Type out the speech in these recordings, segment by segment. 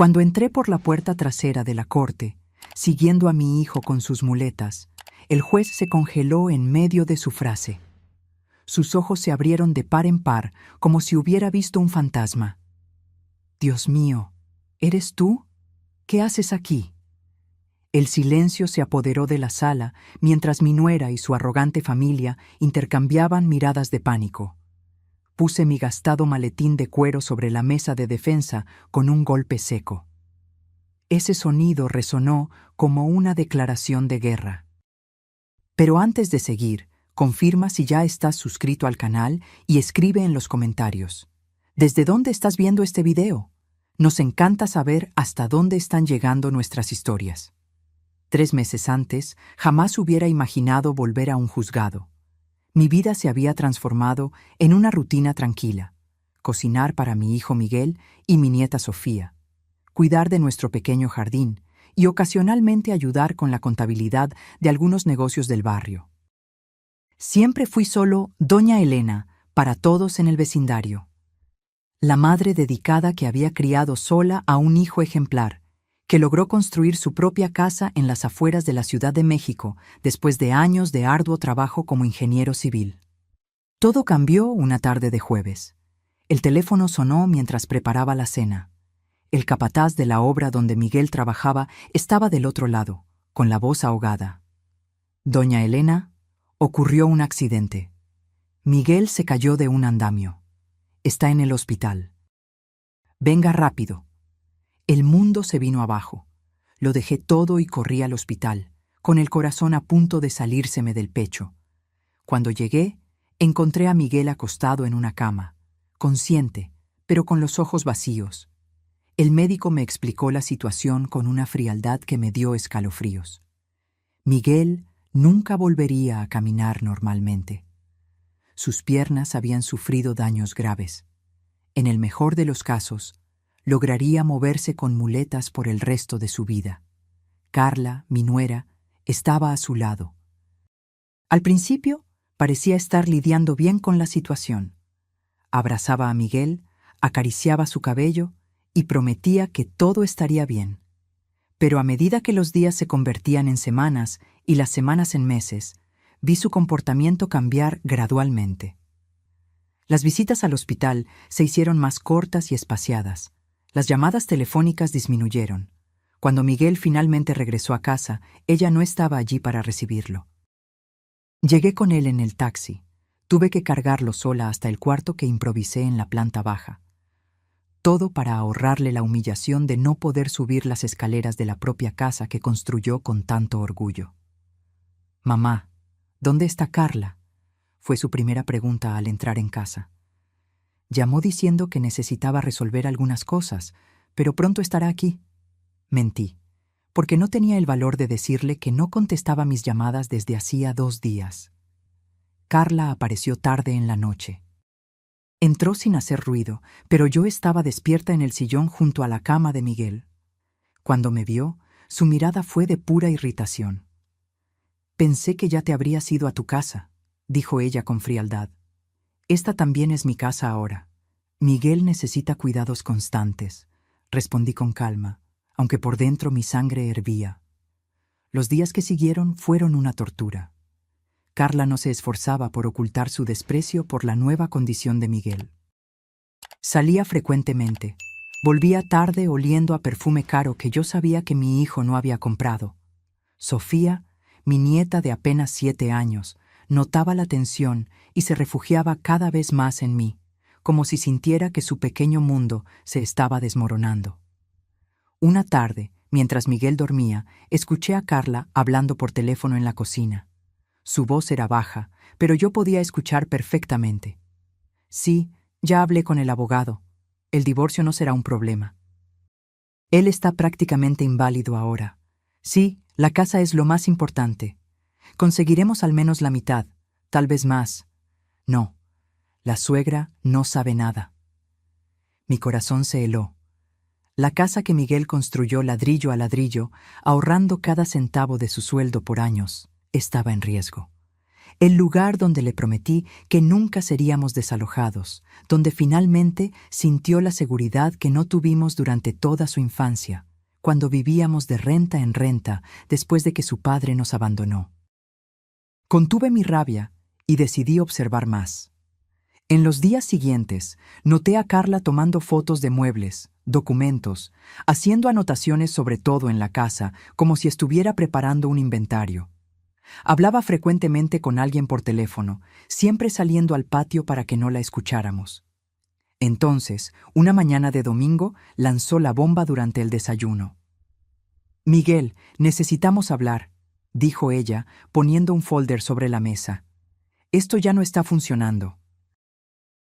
Cuando entré por la puerta trasera de la corte, siguiendo a mi hijo con sus muletas, el juez se congeló en medio de su frase. Sus ojos se abrieron de par en par, como si hubiera visto un fantasma. «Dios mío, ¿eres tú? ¿Qué haces aquí?» El silencio se apoderó de la sala mientras mi nuera y su arrogante familia intercambiaban miradas de pánico. Puse mi gastado maletín de cuero sobre la mesa de defensa con un golpe seco. Ese sonido resonó como una declaración de guerra. Pero antes de seguir, confirma si ya estás suscrito al canal y escribe en los comentarios. ¿Desde dónde estás viendo este video? Nos encanta saber hasta dónde están llegando nuestras historias. 3 meses antes, jamás hubiera imaginado volver a un juzgado. Mi vida se había transformado en una rutina tranquila. Cocinar para mi hijo Miguel y mi nieta Sofía. Cuidar de nuestro pequeño jardín y ocasionalmente ayudar con la contabilidad de algunos negocios del barrio. Siempre fui solo Doña Elena para todos en el vecindario. La madre dedicada que había criado sola a un hijo ejemplar, que logró construir su propia casa en las afueras de la Ciudad de México después de años de arduo trabajo como ingeniero civil. Todo cambió una tarde de jueves. El teléfono sonó mientras preparaba la cena. El capataz de la obra donde Miguel trabajaba estaba del otro lado, con la voz ahogada. «Doña Elena, ocurrió un accidente. Miguel se cayó de un andamio. Está en el hospital. Venga rápido». El mundo se vino abajo. Lo dejé todo y corrí al hospital, con el corazón a punto de salírseme del pecho. Cuando llegué, encontré a Miguel acostado en una cama, consciente, pero con los ojos vacíos. El médico me explicó la situación con una frialdad que me dio escalofríos. Miguel nunca volvería a caminar normalmente. Sus piernas habían sufrido daños graves. En el mejor de los casos, lograría moverse con muletas por el resto de su vida. Carla, mi nuera, estaba a su lado. Al principio, parecía estar lidiando bien con la situación. Abrazaba a Miguel, acariciaba su cabello y prometía que todo estaría bien. Pero a medida que los días se convertían en semanas y las semanas en meses, vi su comportamiento cambiar gradualmente. Las visitas al hospital se hicieron más cortas y espaciadas. Las llamadas telefónicas disminuyeron. Cuando Miguel finalmente regresó a casa, ella no estaba allí para recibirlo. Llegué con él en el taxi. Tuve que cargarlo sola hasta el cuarto que improvisé en la planta baja. Todo para ahorrarle la humillación de no poder subir las escaleras de la propia casa que construyó con tanto orgullo. «Mamá, ¿dónde está Carla?», fue su primera pregunta al entrar en casa. Llamó diciendo que necesitaba resolver algunas cosas, pero pronto estará aquí. Mentí, porque no tenía el valor de decirle que no contestaba mis llamadas desde hacía 2 días. Carla apareció tarde en la noche. Entró sin hacer ruido, pero yo estaba despierta en el sillón junto a la cama de Miguel. Cuando me vio, su mirada fue de pura irritación. «Pensé que ya te habrías ido a tu casa», dijo ella con frialdad. «Esta también es mi casa ahora. Miguel necesita cuidados constantes», respondí con calma, aunque por dentro mi sangre hervía. Los días que siguieron fueron una tortura. Carla no se esforzaba por ocultar su desprecio por la nueva condición de Miguel. Salía frecuentemente. Volvía tarde oliendo a perfume caro que yo sabía que mi hijo no había comprado. Sofía, mi nieta de apenas 7 años, notaba la tensión y se refugiaba cada vez más en mí, como si sintiera que su pequeño mundo se estaba desmoronando. Una tarde, mientras Miguel dormía, escuché a Carla hablando por teléfono en la cocina. Su voz era baja, pero yo podía escuchar perfectamente. «Sí, ya hablé con el abogado. El divorcio no será un problema. Él está prácticamente inválido ahora. Sí, la casa es lo más importante. Conseguiremos al menos la mitad, tal vez más. No, la suegra no sabe nada». Mi corazón se heló. La casa que Miguel construyó ladrillo a ladrillo, ahorrando cada centavo de su sueldo por años, estaba en riesgo. el lugar donde le prometí que nunca seríamos desalojados, donde finalmente sintió la seguridad que no tuvimos durante toda su infancia, cuando vivíamos de renta en renta después de que su padre nos abandonó. Contuve mi rabia y decidí observar más. En los días siguientes, noté a Carla tomando fotos de muebles, documentos, haciendo anotaciones sobre todo en la casa, como si estuviera preparando un inventario. Hablaba frecuentemente con alguien por teléfono, siempre saliendo al patio para que no la escucháramos. Entonces, una mañana de domingo, lanzó la bomba durante el desayuno. «Miguel, necesitamos hablar», dijo ella, poniendo un folder sobre la mesa. «Esto ya no está funcionando.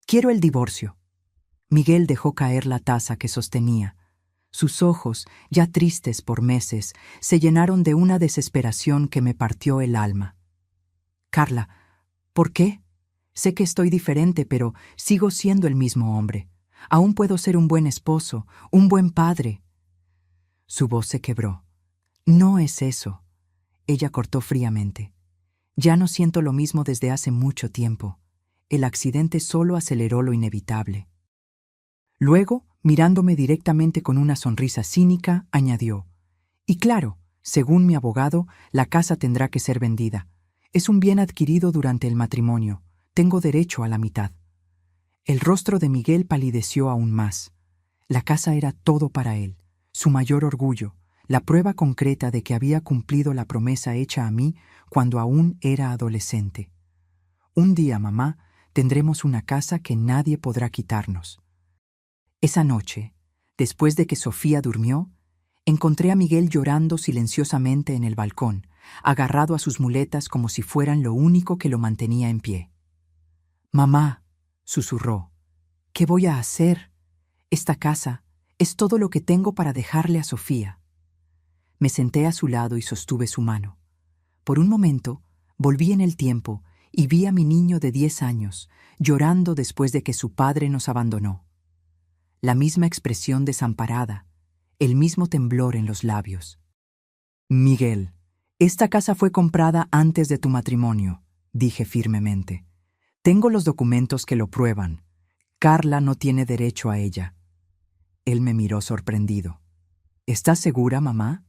Quiero el divorcio». Miguel dejó caer la taza que sostenía. Sus ojos, ya tristes por meses, se llenaron de una desesperación que me partió el alma. «Carla, ¿por qué? Sé que estoy diferente, pero sigo siendo el mismo hombre. Aún puedo ser un buen esposo, un buen padre». Su voz se quebró. «No es eso», ella cortó fríamente. «Ya no siento lo mismo desde hace mucho tiempo. El accidente solo aceleró lo inevitable». Luego, mirándome directamente con una sonrisa cínica, añadió: «Y claro, según mi abogado, la casa tendrá que ser vendida. Es un bien adquirido durante el matrimonio. Tengo derecho a la mitad». El rostro de Miguel palideció aún más. La casa era todo para él, su mayor orgullo, la prueba concreta de que había cumplido la promesa hecha a mí cuando aún era adolescente. «Un día, mamá, tendremos una casa que nadie podrá quitarnos». Esa noche, después de que Sofía durmió, encontré a Miguel llorando silenciosamente en el balcón, agarrado a sus muletas como si fueran lo único que lo mantenía en pie. «Mamá», susurró, «¿qué voy a hacer? Esta casa es todo lo que tengo para dejarle a Sofía». Me senté a su lado y sostuve su mano. Por un momento, volví en el tiempo y vi a mi niño de 10 años, llorando después de que su padre nos abandonó. La misma expresión desamparada, el mismo temblor en los labios. «Miguel, esta casa fue comprada antes de tu matrimonio», dije firmemente. «Tengo los documentos que lo prueban. Carla no tiene derecho a ella». Él me miró sorprendido. «¿Estás segura, mamá?»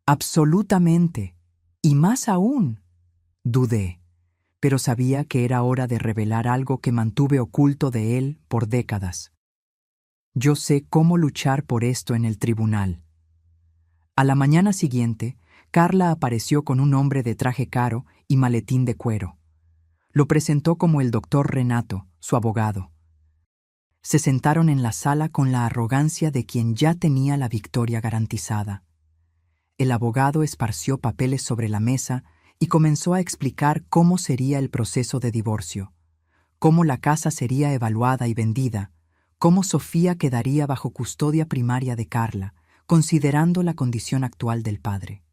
«Absolutamente. Y más aún». Dudé, pero sabía que era hora de revelar algo que mantuve oculto de él por décadas. «Yo sé cómo luchar por esto en el tribunal». A la mañana siguiente, Carla apareció con un hombre de traje caro y maletín de cuero. Lo presentó como el doctor Renato, su abogado. Se sentaron en la sala con la arrogancia de quien ya tenía la victoria garantizada. El abogado esparció papeles sobre la mesa y comenzó a explicar cómo sería el proceso de divorcio, cómo la casa sería evaluada y vendida, cómo Sofía quedaría bajo custodia primaria de Carla, considerando la condición actual del padre.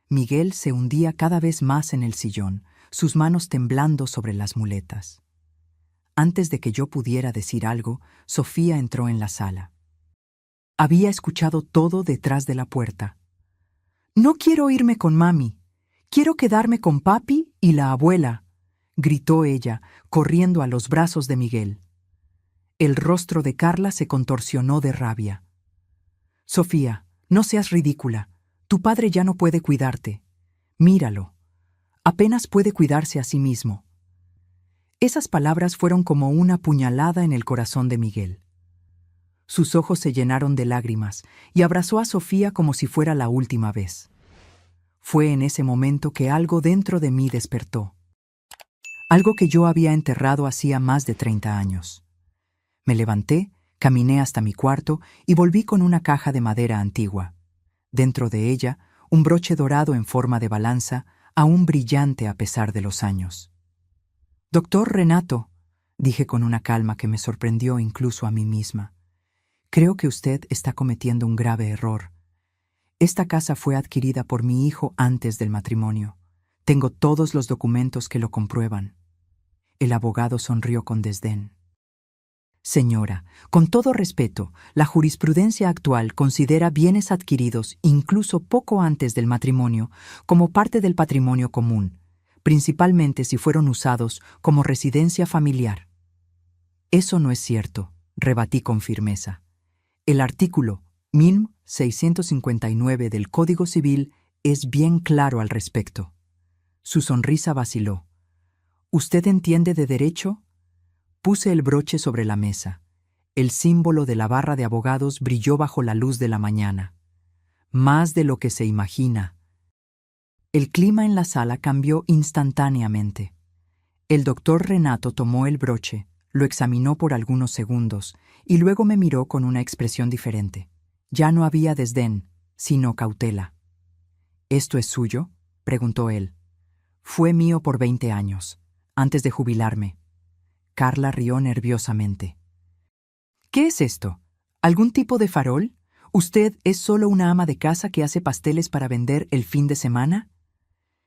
Miguel se hundía cada vez más en el sillón, sus manos temblando sobre las muletas. Antes de que yo pudiera decir algo, Sofía entró en la sala. Había escuchado todo detrás de la puerta. «No quiero irme con mami. Quiero quedarme con papi y la abuela», gritó ella, corriendo a los brazos de Miguel. El rostro de Carla se contorsionó de rabia. «Sofía, no seas ridícula. Tu padre ya no puede cuidarte. Míralo. Apenas puede cuidarse a sí mismo». Esas palabras fueron como una puñalada en el corazón de Miguel. Sus ojos se llenaron de lágrimas y abrazó a Sofía como si fuera la última vez. Fue en ese momento que algo dentro de mí despertó. Algo que yo había enterrado hacía más de 30 años. Me levanté, caminé hasta mi cuarto y volví con una caja de madera antigua. Dentro de ella, un broche dorado en forma de balanza, aún brillante a pesar de los años. «Doctor Renato», dije con una calma que me sorprendió incluso a mí misma, «creo que usted está cometiendo un grave error. Esta casa fue adquirida por mi hijo antes del matrimonio. Tengo todos los documentos que lo comprueban». El abogado sonrió con desdén. «Señora, con todo respeto, la jurisprudencia actual considera bienes adquiridos incluso poco antes del matrimonio como parte del patrimonio común. principalmente si fueron usados como residencia familiar. Eso no es cierto, rebatí con firmeza. El artículo 1659 del Código Civil es bien claro al respecto. Su sonrisa vaciló. ¿Usted entiende de derecho? Puse el broche sobre la mesa. El símbolo de la barra de abogados brilló bajo la luz de la mañana. Más de lo que se imagina. El clima en la sala cambió instantáneamente. El doctor Renato tomó el broche, lo examinó por algunos segundos y luego me miró con una expresión diferente. Ya no había desdén, sino cautela. ¿Esto es suyo?, preguntó él. Fue mío por 20 años, antes de jubilarme. Carla rió nerviosamente. ¿Qué es esto? ¿Algún tipo de farol? ¿Usted es solo una ama de casa que hace pasteles para vender el fin de semana?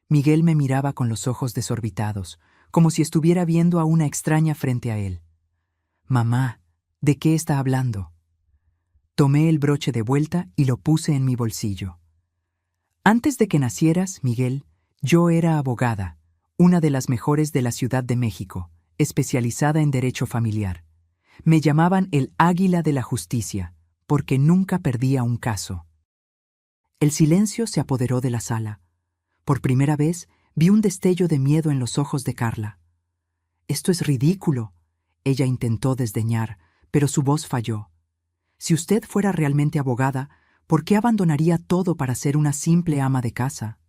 Miguel me miraba con los ojos desorbitados, como si estuviera viendo a una extraña frente a él. Mamá, ¿de qué está hablando? Tomé el broche de vuelta y lo puse en mi bolsillo. Antes de que nacieras, Miguel, yo era abogada, una de las mejores de la Ciudad de México, especializada en derecho familiar. Me llamaban el Águila de la Justicia, porque nunca perdía un caso. El silencio se apoderó de la sala. Por primera vez vi un destello de miedo en los ojos de Carla. «Esto es ridículo», ella intentó desdeñar, pero su voz falló. «Si usted fuera realmente abogada, ¿por qué abandonaría todo para ser una simple ama de casa?»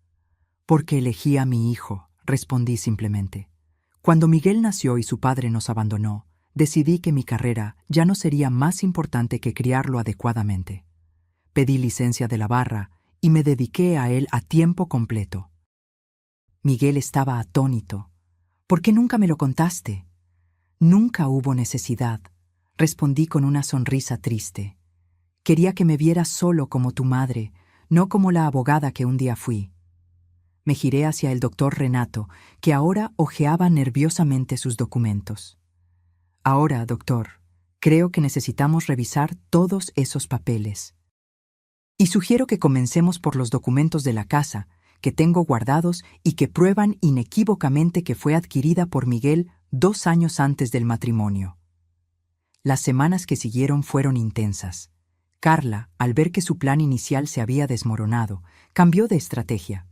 «Porque elegí a mi hijo», respondí simplemente. «Cuando Miguel nació y su padre nos abandonó, decidí que mi carrera ya no sería más importante que criarlo adecuadamente. Pedí licencia de la barra y me dediqué a él a tiempo completo». Miguel estaba atónito. «¿Por qué nunca me lo contaste?» «Nunca hubo necesidad», respondí con una sonrisa triste. «Quería que me vieras solo como tu madre, no como la abogada que un día fui». Me giré hacia el doctor Renato, que ahora hojeaba nerviosamente sus documentos. «Ahora, doctor, creo que necesitamos revisar todos esos papeles. Y sugiero que comencemos por los documentos de la casa, que tengo guardados y que prueban inequívocamente que fue adquirida por Miguel 2 años antes del matrimonio». Las semanas que siguieron fueron intensas. Carla, al ver que su plan inicial se había desmoronado, cambió de estrategia.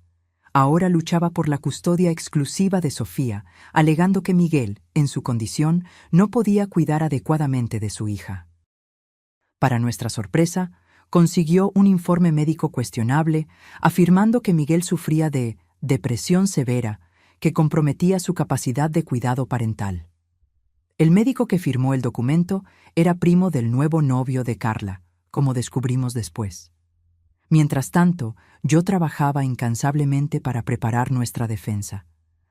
Ahora luchaba por la custodia exclusiva de Sofía, alegando que Miguel, en su condición, no podía cuidar adecuadamente de su hija. Para nuestra sorpresa, consiguió un informe médico cuestionable, afirmando que Miguel sufría de depresión severa que comprometía su capacidad de cuidado parental. El médico que firmó el documento era primo del nuevo novio de Carla, como descubrimos después. Mientras tanto, yo trabajaba incansablemente para preparar nuestra defensa.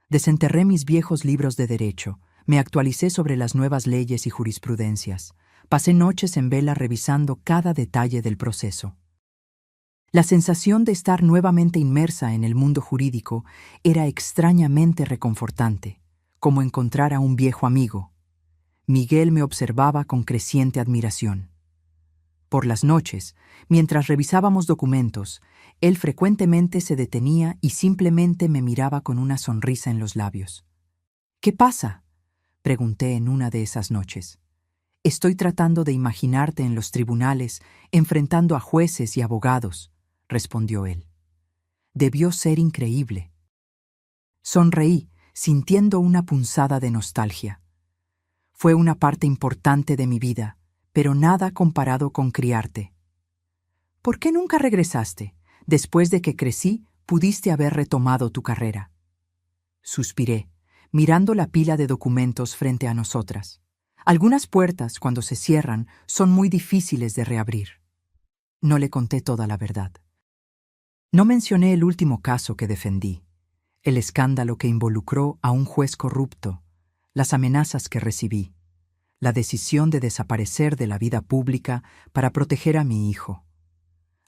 Desenterré mis viejos libros de derecho, me actualicé sobre las nuevas leyes y jurisprudencias. Pasé noches en vela revisando cada detalle del proceso. La sensación de estar nuevamente inmersa en el mundo jurídico era extrañamente reconfortante, como encontrar a un viejo amigo. Miguel me observaba con creciente admiración. Por las noches, mientras revisábamos documentos, él frecuentemente se detenía y simplemente me miraba con una sonrisa en los labios. «¿Qué pasa?», pregunté en una de esas noches. «Estoy tratando de imaginarte en los tribunales, enfrentando a jueces y abogados», respondió él. Debió ser increíble. Sonreí, sintiendo una punzada de nostalgia. Fue una parte importante de mi vida, pero nada comparado con criarte. ¿Por qué nunca regresaste? Después de que crecí, pudiste haber retomado tu carrera. Suspiré, mirando la pila de documentos frente a nosotras. Algunas puertas, cuando se cierran, son muy difíciles de reabrir. No le conté toda la verdad. No mencioné el último caso que defendí, el escándalo que involucró a un juez corrupto, las amenazas que recibí, la decisión de desaparecer de la vida pública para proteger a mi hijo.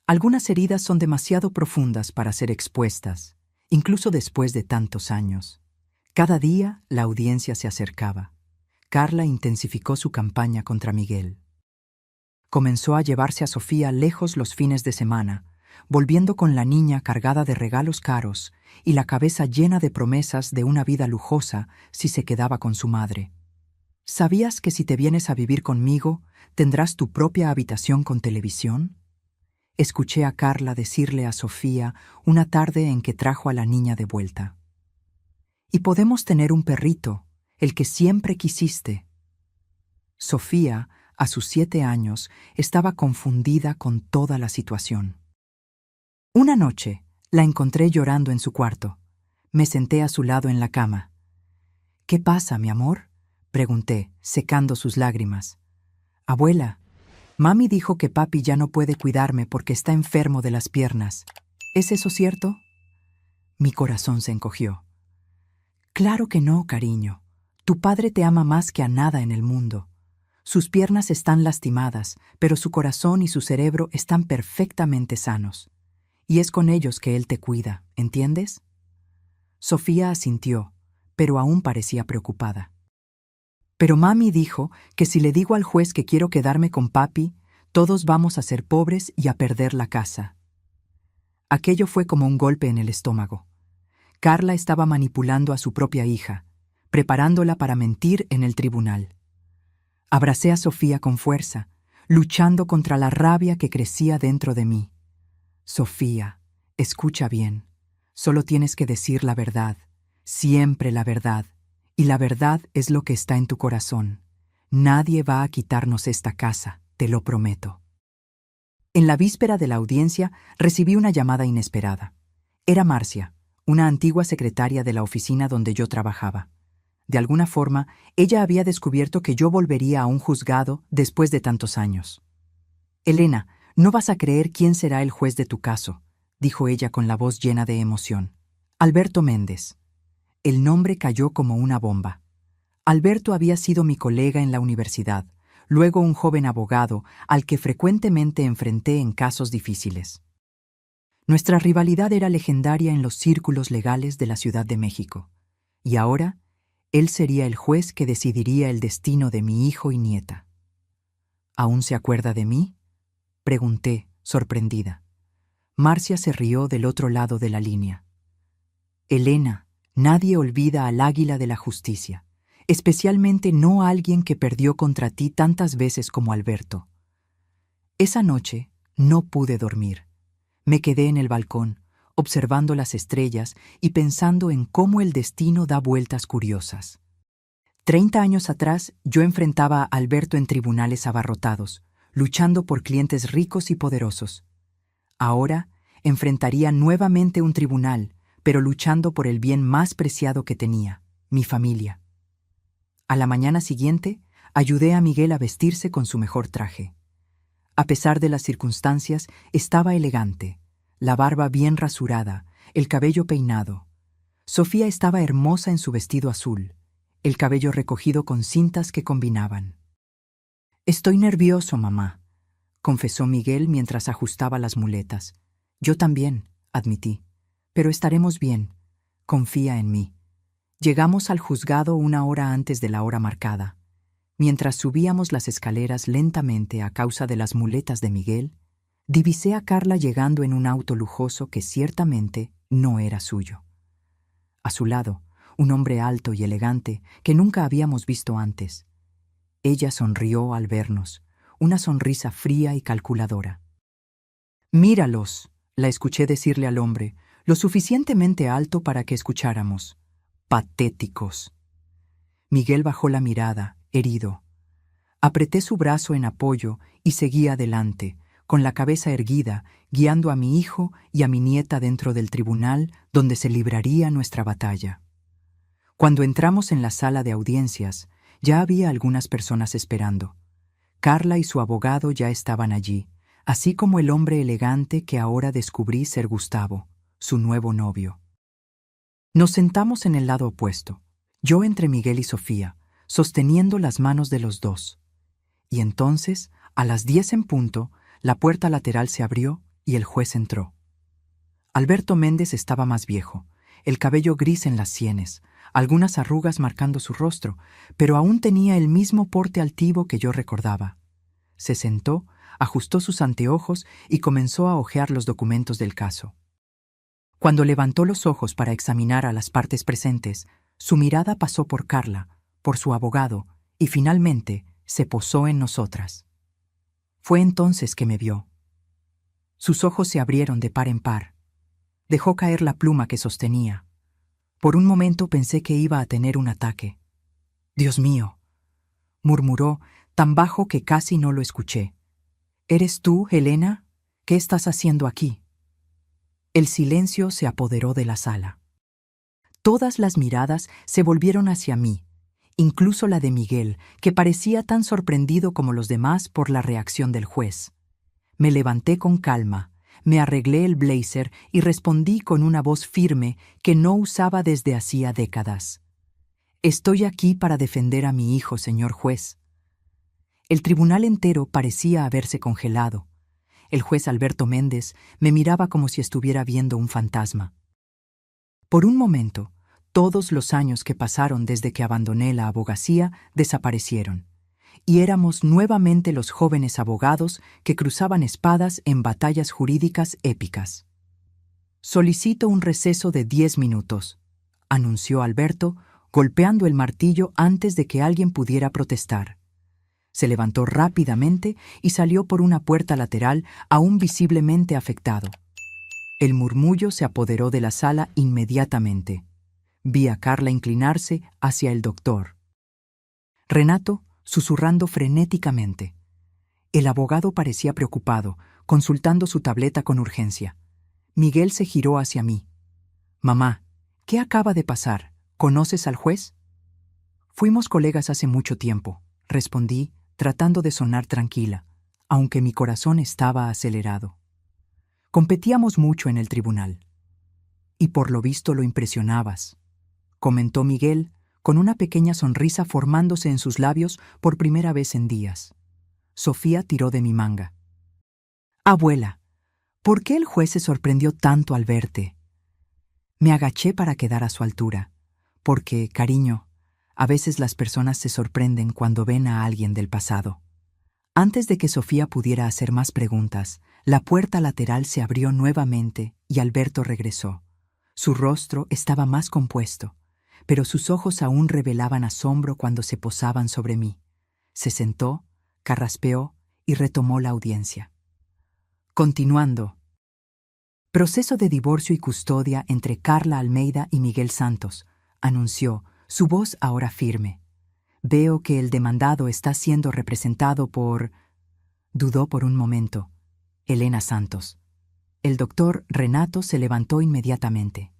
Algunas heridas son demasiado profundas para ser expuestas, incluso después de tantos años. Cada día la audiencia se acercaba. Carla intensificó su campaña contra Miguel. Comenzó a llevarse a Sofía lejos los fines de semana, volviendo con la niña cargada de regalos caros y la cabeza llena de promesas de una vida lujosa si se quedaba con su madre. ¿Sabías que si te vienes a vivir conmigo, tendrás tu propia habitación con televisión? Escuché a Carla decirle a Sofía una tarde en que trajo a la niña de vuelta. Y podemos tener un perrito, el que siempre quisiste. Sofía, a sus 7 años, estaba confundida con toda la situación. Una noche, la encontré llorando en su cuarto. Me senté a su lado en la cama. «¿Qué pasa, mi amor?», pregunté, secando sus lágrimas. «Abuela, mami dijo que papi ya no puede cuidarme porque está enfermo de las piernas. ¿Es eso cierto?». Mi corazón se encogió. «Claro que no, cariño. Tu padre te ama más que a nada en el mundo. Sus piernas están lastimadas, pero su corazón y su cerebro están perfectamente sanos. Y es con ellos que él te cuida, ¿entiendes?». Sofía asintió, pero aún parecía preocupada. «Pero mami dijo que si le digo al juez que quiero quedarme con papi, todos vamos a ser pobres y a perder la casa». Aquello fue como un golpe en el estómago. Carla estaba manipulando a su propia hija, preparándola para mentir en el tribunal. Abracé a Sofía con fuerza, luchando contra la rabia que crecía dentro de mí. «Sofía, escucha bien. Solo tienes que decir la verdad, siempre la verdad. Y la verdad es lo que está en tu corazón. Nadie va a quitarnos esta casa, te lo prometo». En la víspera de la audiencia recibí una llamada inesperada. Era Marcia, una antigua secretaria de la oficina donde yo trabajaba. De alguna forma, ella había descubierto que yo volvería a un juzgado después de tantos años. «Elena, no vas a creer quién será el juez de tu caso», dijo ella con la voz llena de emoción. «Alberto Méndez». El nombre cayó como una bomba. Alberto había sido mi colega en la universidad, luego un joven abogado al que frecuentemente enfrenté en casos difíciles. Nuestra rivalidad era legendaria en los círculos legales de la Ciudad de México, y ahora él sería el juez que decidiría el destino de mi hijo y nieta. «¿Aún se acuerda de mí?», pregunté, sorprendida. Marcia se rió del otro lado de la línea. «Elena, nadie olvida al águila de la justicia, especialmente no a alguien que perdió contra ti tantas veces como Alberto». Esa noche no pude dormir. Me quedé en el balcón, observando las estrellas y pensando en cómo el destino da vueltas curiosas. 30 años atrás yo enfrentaba a Alberto en tribunales abarrotados, luchando por clientes ricos y poderosos. Ahora enfrentaría nuevamente un tribunal, pero luchando por el bien más preciado que tenía, mi familia. A la mañana siguiente, ayudé a Miguel a vestirse con su mejor traje. A pesar de las circunstancias, estaba elegante, la barba bien rasurada, el cabello peinado. Sofía estaba hermosa en su vestido azul, el cabello recogido con cintas que combinaban. «Estoy nervioso, mamá», confesó Miguel mientras ajustaba las muletas. «Yo también», admití. «Pero estaremos bien. Confía en mí». Llegamos al juzgado 1 hora antes de la hora marcada. Mientras subíamos las escaleras lentamente a causa de las muletas de Miguel, divisé a Carla llegando en un auto lujoso que ciertamente no era suyo. A su lado, un hombre alto y elegante que nunca habíamos visto antes. Ella sonrió al vernos, una sonrisa fría y calculadora. «Míralos», la escuché decirle al hombre, lo suficientemente alto para que escucháramos. «Patéticos». Miguel bajó la mirada, herido. Apreté su brazo en apoyo y seguí adelante, con la cabeza erguida, guiando a mi hijo y a mi nieta dentro del tribunal donde se libraría nuestra batalla. Cuando entramos en la sala de audiencias, ya había algunas personas esperando. Carla y su abogado ya estaban allí, así como el hombre elegante que ahora descubrí ser Gustavo, su nuevo novio. Nos sentamos en el lado opuesto, yo entre Miguel y Sofía, sosteniendo las manos de los dos. Y entonces, a las 10 en punto, la puerta lateral se abrió y el juez entró. Alberto Méndez estaba más viejo, el cabello gris en las sienes, algunas arrugas marcando su rostro, pero aún tenía el mismo porte altivo que yo recordaba. Se sentó, ajustó sus anteojos y comenzó a hojear los documentos del caso. Cuando levantó los ojos para examinar a las partes presentes, su mirada pasó por Carla, por su abogado, y finalmente se posó en nosotras. Fue entonces que me vio. Sus ojos se abrieron de par en par. Dejó caer la pluma que sostenía. Por un momento pensé que iba a tener un ataque. «Dios mío», murmuró, tan bajo que casi no lo escuché. «¿Eres tú, Helena? ¿Qué estás haciendo aquí?» El silencio se apoderó de la sala. Todas las miradas se volvieron hacia mí, incluso la de Miguel, que parecía tan sorprendido como los demás por la reacción del juez. Me levanté con calma, me arreglé el blazer y respondí con una voz firme que no usaba desde hacía décadas. «Estoy aquí para defender a mi hijo, señor juez». El tribunal entero parecía haberse congelado. El juez Alberto Méndez me miraba como si estuviera viendo un fantasma. Por un momento, todos los años que pasaron desde que abandoné la abogacía desaparecieron, y éramos nuevamente los jóvenes abogados que cruzaban espadas en batallas jurídicas épicas. «Solicito un receso de 10 minutos», anunció Alberto, golpeando el martillo antes de que alguien pudiera protestar. Se levantó rápidamente y salió por una puerta lateral aún visiblemente afectado. El murmullo se apoderó de la sala inmediatamente. Vi a Carla inclinarse hacia el doctor. Renato, susurrando frenéticamente. El abogado parecía preocupado, consultando su tableta con urgencia. Miguel se giró hacia mí. «Mamá, ¿qué acaba de pasar? ¿Conoces al juez?» «Fuimos colegas hace mucho tiempo», respondí, tratando de sonar tranquila, aunque mi corazón estaba acelerado. «Competíamos mucho en el tribunal. Y por lo visto lo impresionabas», comentó Miguel, con una pequeña sonrisa formándose en sus labios por primera vez en días. Sofía tiró de mi manga. «Abuela, ¿por qué el juez se sorprendió tanto al verte?» Me agaché para quedar a su altura, porque, cariño, a veces las personas se sorprenden cuando ven a alguien del pasado. Antes de que Sofía pudiera hacer más preguntas, la puerta lateral se abrió nuevamente y Alberto regresó. Su rostro estaba más compuesto, pero sus ojos aún revelaban asombro cuando se posaban sobre mí. Se sentó, carraspeó y retomó la audiencia. Continuando. «Proceso de divorcio y custodia entre Carla Almeida y Miguel Santos», anunció, su voz ahora firme. «Veo que el demandado está siendo representado por...» Dudó por un momento. «Helena Santos». El doctor Renato se levantó inmediatamente.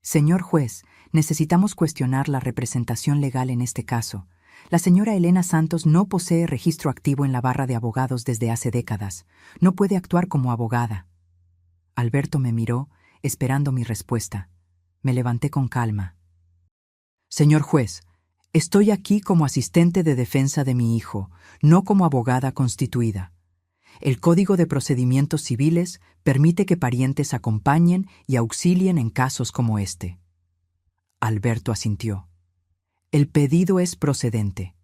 «Señor juez, necesitamos cuestionar la representación legal en este caso. La señora Helena Santos no posee registro activo en la barra de abogados desde hace décadas. No puede actuar como abogada». Alberto me miró, esperando mi respuesta. Me levanté con calma. «Señor juez, estoy aquí como asistente de defensa de mi hijo, no como abogada constituida. El Código de Procedimientos Civiles permite que parientes acompañen y auxilien en casos como este». Alberto asintió. «El pedido es procedente.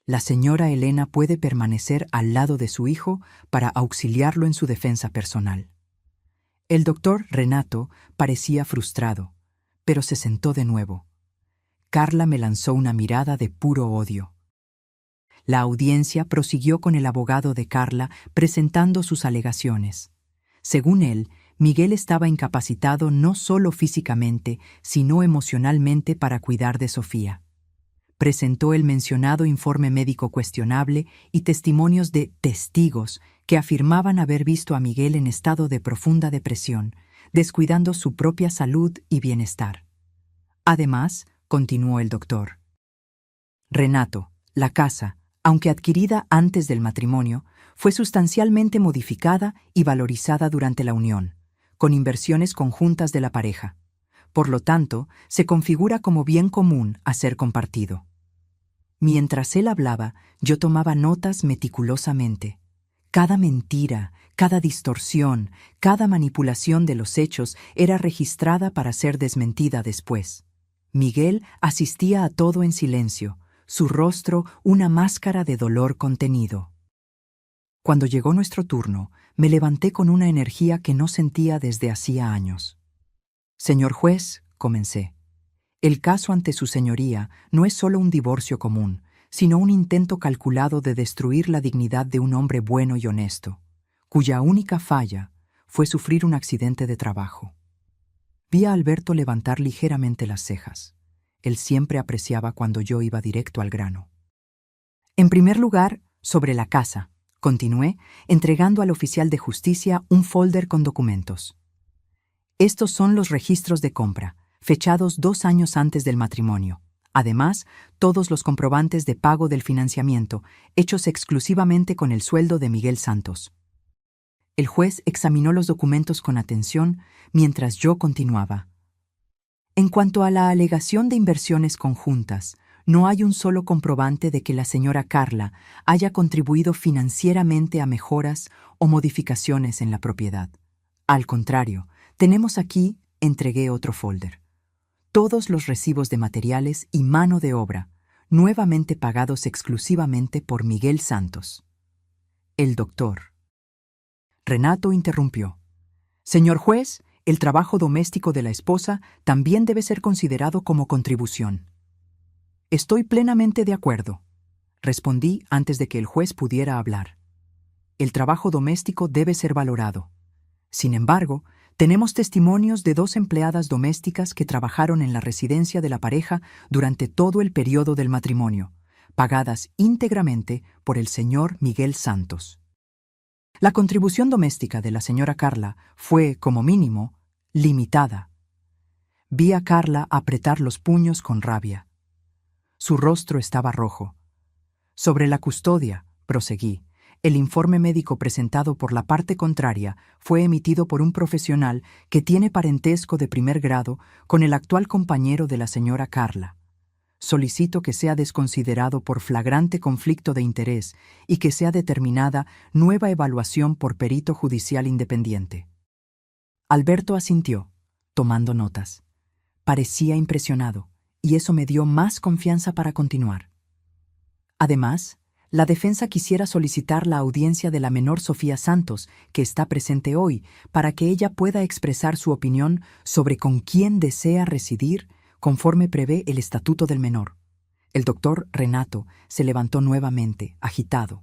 La señora Helena puede permanecer al lado de su hijo para auxiliarlo en su defensa personal». El doctor Renato parecía frustrado, pero se sentó de nuevo. Carla me lanzó una mirada de puro odio. La audiencia prosiguió con el abogado de Carla presentando sus alegaciones. Según él, Miguel estaba incapacitado no solo físicamente, sino emocionalmente para cuidar de Sofía. Presentó el mencionado informe médico cuestionable y testimonios de testigos que afirmaban haber visto a Miguel en estado de profunda depresión, descuidando su propia salud y bienestar. Además, continuó el doctor, «Renato, la casa, aunque adquirida antes del matrimonio, fue sustancialmente modificada y valorizada durante la unión, con inversiones conjuntas de la pareja. Por lo tanto, se configura como bien común a ser compartido». Mientras él hablaba, yo tomaba notas meticulosamente. Cada mentira, cada distorsión, cada manipulación de los hechos era registrada para ser desmentida después. Miguel asistía a todo en silencio, su rostro una máscara de dolor contenido. Cuando llegó nuestro turno, me levanté con una energía que no sentía desde hacía años. Señor juez, comencé, el caso ante su señoría no es solo un divorcio común, sino un intento calculado de destruir la dignidad de un hombre bueno y honesto, cuya única falla fue sufrir un accidente de trabajo. Vi a Alberto levantar ligeramente las cejas. Él siempre apreciaba cuando yo iba directo al grano. En primer lugar, sobre la casa, continué, entregando al oficial de justicia un folder con documentos. Estos son los registros de compra, fechados 2 años antes del matrimonio. Además, todos los comprobantes de pago del financiamiento, hechos exclusivamente con el sueldo de Miguel Santos. El juez examinó los documentos con atención mientras yo continuaba. En cuanto a la alegación de inversiones conjuntas, no hay un solo comprobante de que la señora Carla haya contribuido financieramente a mejoras o modificaciones en la propiedad. Al contrario, tenemos aquí, entregué otro folder, todos los recibos de materiales y mano de obra, nuevamente pagados exclusivamente por Miguel Santos. El doctor Renato interrumpió. Señor juez, el trabajo doméstico de la esposa también debe ser considerado como contribución. Estoy plenamente de acuerdo, respondí antes de que el juez pudiera hablar. El trabajo doméstico debe ser valorado. Sin embargo, tenemos testimonios de 2 empleadas domésticas que trabajaron en la residencia de la pareja durante todo el periodo del matrimonio, pagadas íntegramente por el señor Miguel Santos. La contribución doméstica de la señora Carla fue, como mínimo, limitada. Vi a Carla apretar los puños con rabia. Su rostro estaba rojo. Sobre la custodia, proseguí, el informe médico presentado por la parte contraria fue emitido por un profesional que tiene parentesco de primer grado con el actual compañero de la señora Carla. Solicito que sea desconsiderado por flagrante conflicto de interés y que sea determinada nueva evaluación por perito judicial independiente. Alberto asintió, tomando notas. Parecía impresionado, y eso me dio más confianza para continuar. Además, la defensa quisiera solicitar la audiencia de la menor Sofía Santos, que está presente hoy, para que ella pueda expresar su opinión sobre con quién desea residir conforme prevé el estatuto del menor. El doctor Renato se levantó nuevamente, agitado.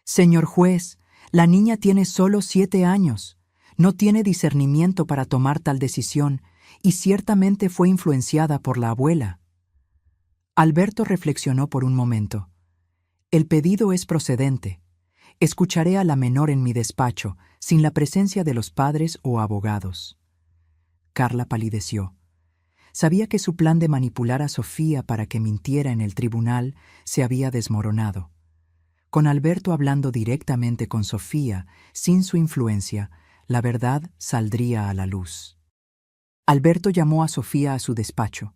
Señor juez, la niña tiene solo 7 años. No tiene discernimiento para tomar tal decisión y ciertamente fue influenciada por la abuela. Alberto reflexionó por un momento. El pedido es procedente. Escucharé a la menor en mi despacho, sin la presencia de los padres o abogados. Carla palideció. Sabía que su plan de manipular a Sofía para que mintiera en el tribunal se había desmoronado. Con Alberto hablando directamente con Sofía, sin su influencia, la verdad saldría a la luz. Alberto llamó a Sofía a su despacho.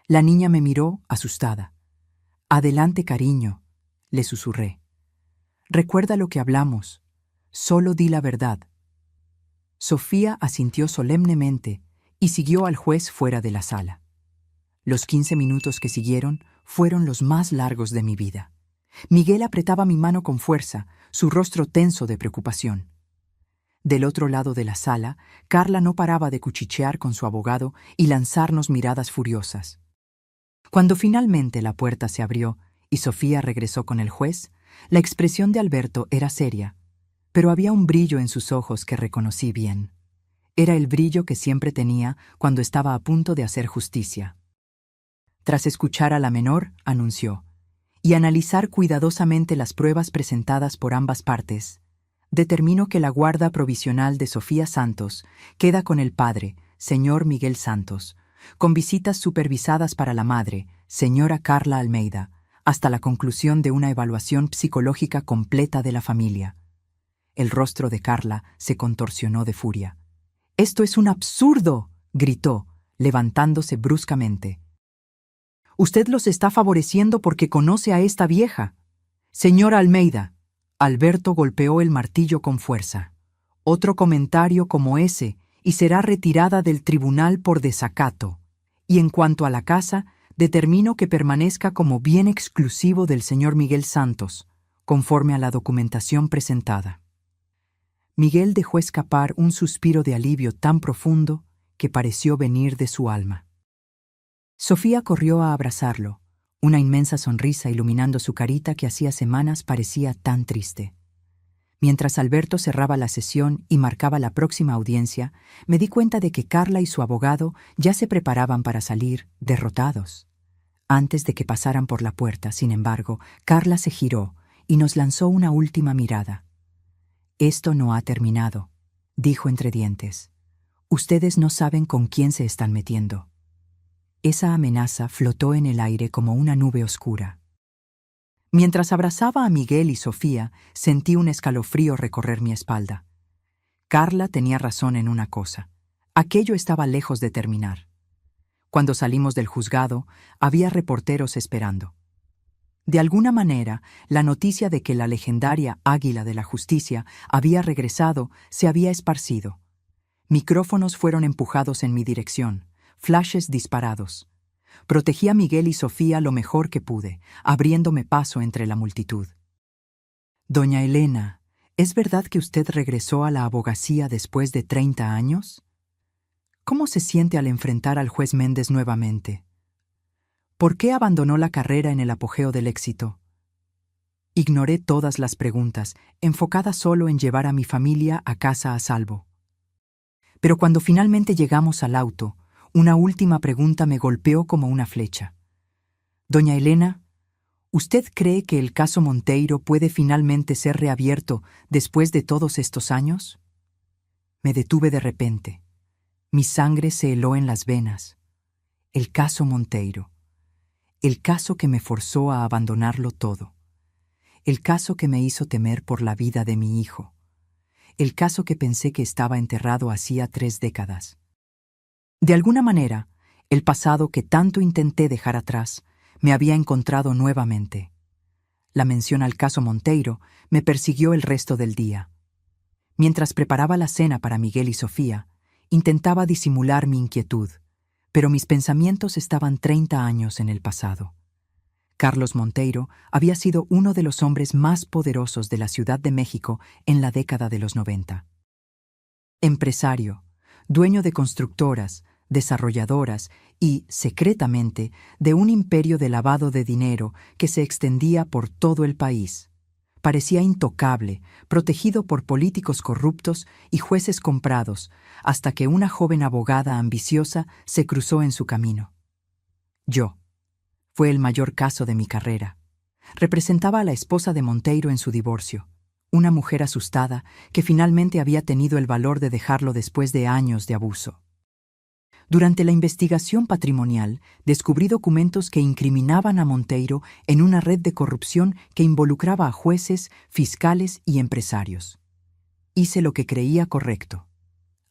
La niña me miró, asustada. «Adelante, cariño», le susurré. «Recuerda lo que hablamos. Solo di la verdad». Sofía asintió solemnemente y siguió al juez fuera de la sala. Los 15 minutos que siguieron fueron los más largos de mi vida. Miguel apretaba mi mano con fuerza, su rostro tenso de preocupación. Del otro lado de la sala, Carla no paraba de cuchichear con su abogado y lanzarnos miradas furiosas. Cuando finalmente la puerta se abrió y Sofía regresó con el juez, la expresión de Alberto era seria, pero había un brillo en sus ojos que reconocí bien. Era el brillo que siempre tenía cuando estaba a punto de hacer justicia. Tras escuchar a la menor, anunció, y analizar cuidadosamente las pruebas presentadas por ambas partes, determino que la guarda provisional de Sofía Santos queda con el padre, señor Miguel Santos, con visitas supervisadas para la madre, señora Carla Almeida, hasta la conclusión de una evaluación psicológica completa de la familia. El rostro de Carla se contorsionó de furia. «¡Esto es un absurdo!», gritó, levantándose bruscamente. «Usted los está favoreciendo porque conoce a esta vieja. Señora Almeida». Alberto golpeó el martillo con fuerza. «Otro comentario como ese y será retirada del tribunal por desacato. Y en cuanto a la casa, determino que permanezca como bien exclusivo del señor Miguel Santos, conforme a la documentación presentada. Miguel dejó escapar un suspiro de alivio tan profundo que pareció venir de su alma. Sofía corrió a abrazarlo, una inmensa sonrisa iluminando su carita que hacía semanas parecía tan triste. Mientras Alberto cerraba la sesión y marcaba la próxima audiencia, me di cuenta de que Carla y su abogado ya se preparaban para salir, derrotados. Antes de que pasaran por la puerta, sin embargo, Carla se giró y nos lanzó una última mirada. «Esto no ha terminado», dijo entre dientes. «Ustedes no saben con quién se están metiendo». Esa amenaza flotó en el aire como una nube oscura. Mientras abrazaba a Miguel y Sofía, sentí un escalofrío recorrer mi espalda. Carla tenía razón en una cosa. Aquello estaba lejos de terminar. Cuando salimos del juzgado, había reporteros esperando. De alguna manera, la noticia de que la legendaria Águila de la Justicia había regresado se había esparcido. Micrófonos fueron empujados en mi dirección, flashes disparados. Protegí a Miguel y Sofía lo mejor que pude, abriéndome paso entre la multitud. «Doña Elena, ¿es verdad que usted regresó a la abogacía después de 30 años? ¿Cómo se siente al enfrentar al juez Méndez nuevamente? ¿Por qué abandonó la carrera en el apogeo del éxito?» Ignoré todas las preguntas, enfocada solo en llevar a mi familia a casa a salvo. Pero cuando finalmente llegamos al auto, una última pregunta me golpeó como una flecha. «Doña Elena, ¿usted cree que el caso Monteiro puede finalmente ser reabierto después de todos estos años?» Me detuve de repente. Mi sangre se heló en las venas. El caso Monteiro. El caso que me forzó a abandonarlo todo. El caso que me hizo temer por la vida de mi hijo. El caso que pensé que estaba enterrado hacía 3 décadas. De alguna manera, el pasado que tanto intenté dejar atrás me había encontrado nuevamente. La mención al caso Monteiro me persiguió el resto del día. Mientras preparaba la cena para Miguel y Sofía, intentaba disimular mi inquietud, pero mis pensamientos estaban 30 años en el pasado. Carlos Monteiro había sido uno de los hombres más poderosos de la Ciudad de México en la década de los 90. Empresario, dueño de constructoras, desarrolladoras y, secretamente, de un imperio de lavado de dinero que se extendía por todo el país. Parecía intocable, protegido por políticos corruptos y jueces comprados, hasta que una joven abogada ambiciosa se cruzó en su camino. Yo. Fue el mayor caso de mi carrera. Representaba a la esposa de Monteiro en su divorcio, una mujer asustada que finalmente había tenido el valor de dejarlo después de años de abuso. Durante la investigación patrimonial, descubrí documentos que incriminaban a Monteiro en una red de corrupción que involucraba a jueces, fiscales y empresarios. Hice lo que creía correcto.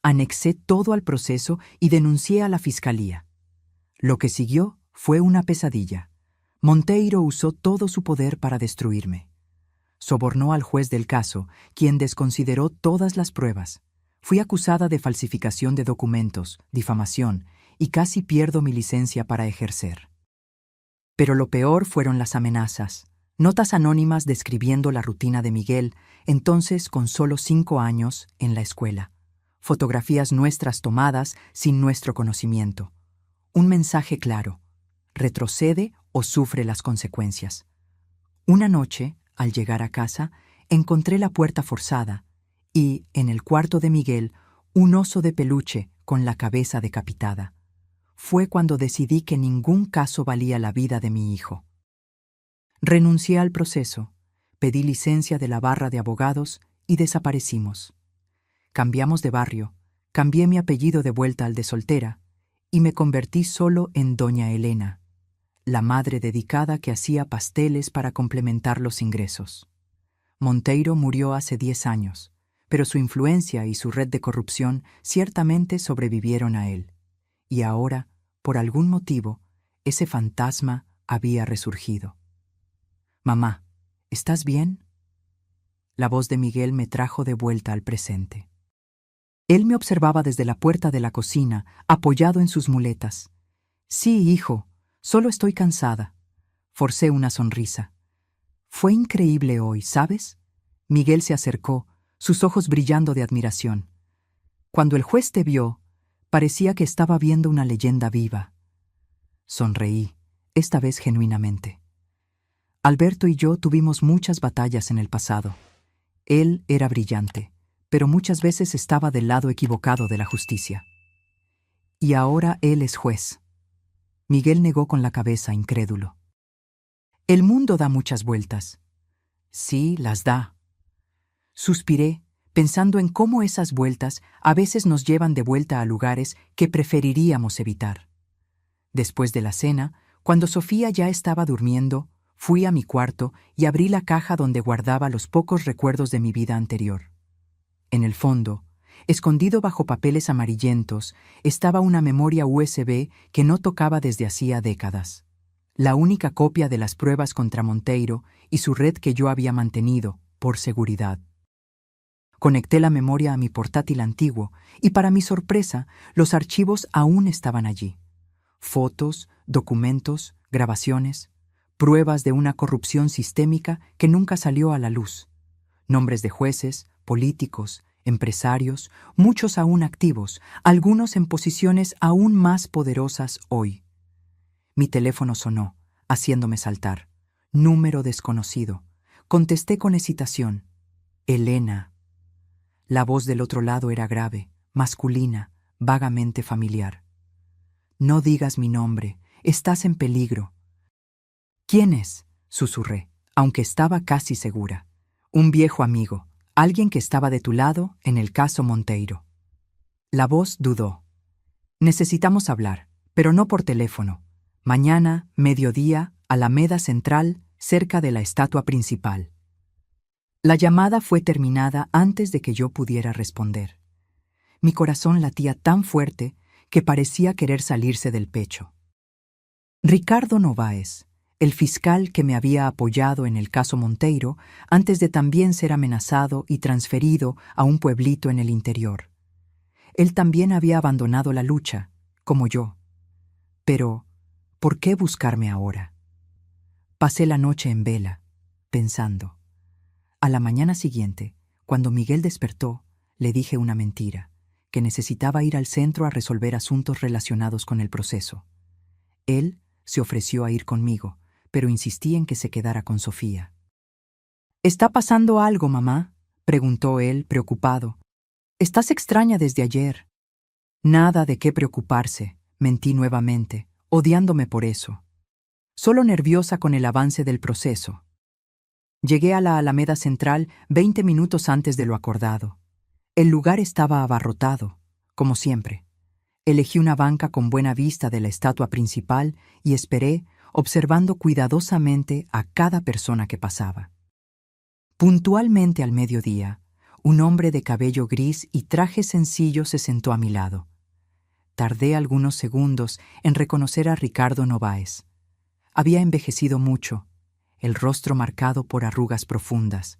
Anexé todo al proceso y denuncié a la fiscalía. Lo que siguió fue una pesadilla. Monteiro usó todo su poder para destruirme. Sobornó al juez del caso, quien desconsideró todas las pruebas. Fui acusada de falsificación de documentos, difamación, y casi pierdo mi licencia para ejercer. Pero lo peor fueron las amenazas, notas anónimas describiendo la rutina de Miguel, entonces con solo 5 años, en la escuela. Fotografías nuestras tomadas sin nuestro conocimiento. Un mensaje claro: retrocede o sufre las consecuencias. Una noche, al llegar a casa, encontré la puerta forzada y, en el cuarto de Miguel, un oso de peluche con la cabeza decapitada. Fue cuando decidí que ningún caso valía la vida de mi hijo. Renuncié al proceso, pedí licencia de la barra de abogados y desaparecimos. Cambiamos de barrio, cambié mi apellido de vuelta al de soltera y me convertí solo en Doña Elena, la madre dedicada que hacía pasteles para complementar los ingresos. Monteiro murió hace 10 años. Pero su influencia y su red de corrupción ciertamente sobrevivieron a él. Y ahora, por algún motivo, ese fantasma había resurgido. «Mamá, ¿estás bien?» La voz de Miguel me trajo de vuelta al presente. Él me observaba desde la puerta de la cocina, apoyado en sus muletas. «Sí, hijo, solo estoy cansada». Forcé una sonrisa. Fue increíble hoy, ¿sabes? Miguel se acercó, sus ojos brillando de admiración. Cuando el juez te vio, parecía que estaba viendo una leyenda viva. Sonreí, esta vez genuinamente. Alberto y yo tuvimos muchas batallas en el pasado. Él era brillante, pero muchas veces estaba del lado equivocado de la justicia. Y ahora él es juez. Miguel negó con la cabeza, incrédulo. El mundo da muchas vueltas. Sí, las da. Suspiré, pensando en cómo esas vueltas a veces nos llevan de vuelta a lugares que preferiríamos evitar. Después de la cena, cuando Sofía ya estaba durmiendo, fui a mi cuarto y abrí la caja donde guardaba los pocos recuerdos de mi vida anterior. En el fondo, escondido bajo papeles amarillentos, estaba una memoria USB que no tocaba desde hacía décadas. La única copia de las pruebas contra Monteiro y su red que yo había mantenido, por seguridad. Conecté la memoria a mi portátil antiguo y, para mi sorpresa, los archivos aún estaban allí. Fotos, documentos, grabaciones, pruebas de una corrupción sistémica que nunca salió a la luz. Nombres de jueces, políticos, empresarios, muchos aún activos, algunos en posiciones aún más poderosas hoy. Mi teléfono sonó, haciéndome saltar. Número desconocido. Contesté con hesitación. Elena. La voz del otro lado era grave, masculina, vagamente familiar. No digas mi nombre, estás en peligro. ¿Quién es? Susurré, aunque estaba casi segura. Un viejo amigo, alguien que estaba de tu lado en el caso Monteiro. La voz dudó. Necesitamos hablar, pero no por teléfono. Mañana, mediodía, Alameda Central, cerca de la estatua principal. La llamada fue terminada antes de que yo pudiera responder. Mi corazón latía tan fuerte que parecía querer salirse del pecho. Ricardo Novaes, el fiscal que me había apoyado en el caso Monteiro antes de también ser amenazado y transferido a un pueblito en el interior. Él también había abandonado la lucha, como yo. Pero, ¿por qué buscarme ahora? Pasé la noche en vela, pensando. A la mañana siguiente, cuando Miguel despertó, le dije una mentira, que necesitaba ir al centro a resolver asuntos relacionados con el proceso. Él se ofreció a ir conmigo, pero insistí en que se quedara con Sofía. ¿Está pasando algo, mamá?, preguntó él, preocupado. Estás extraña desde ayer. Nada de qué preocuparse, mentí nuevamente, odiándome por eso. Solo nerviosa con el avance del proceso. Llegué a la Alameda Central 20 minutos antes de lo acordado. El lugar estaba abarrotado, como siempre. Elegí una banca con buena vista de la estatua principal y esperé, observando cuidadosamente a cada persona que pasaba. Puntualmente al mediodía, un hombre de cabello gris y traje sencillo se sentó a mi lado. Tardé algunos segundos en reconocer a Ricardo Novaes. Había envejecido mucho, el rostro marcado por arrugas profundas,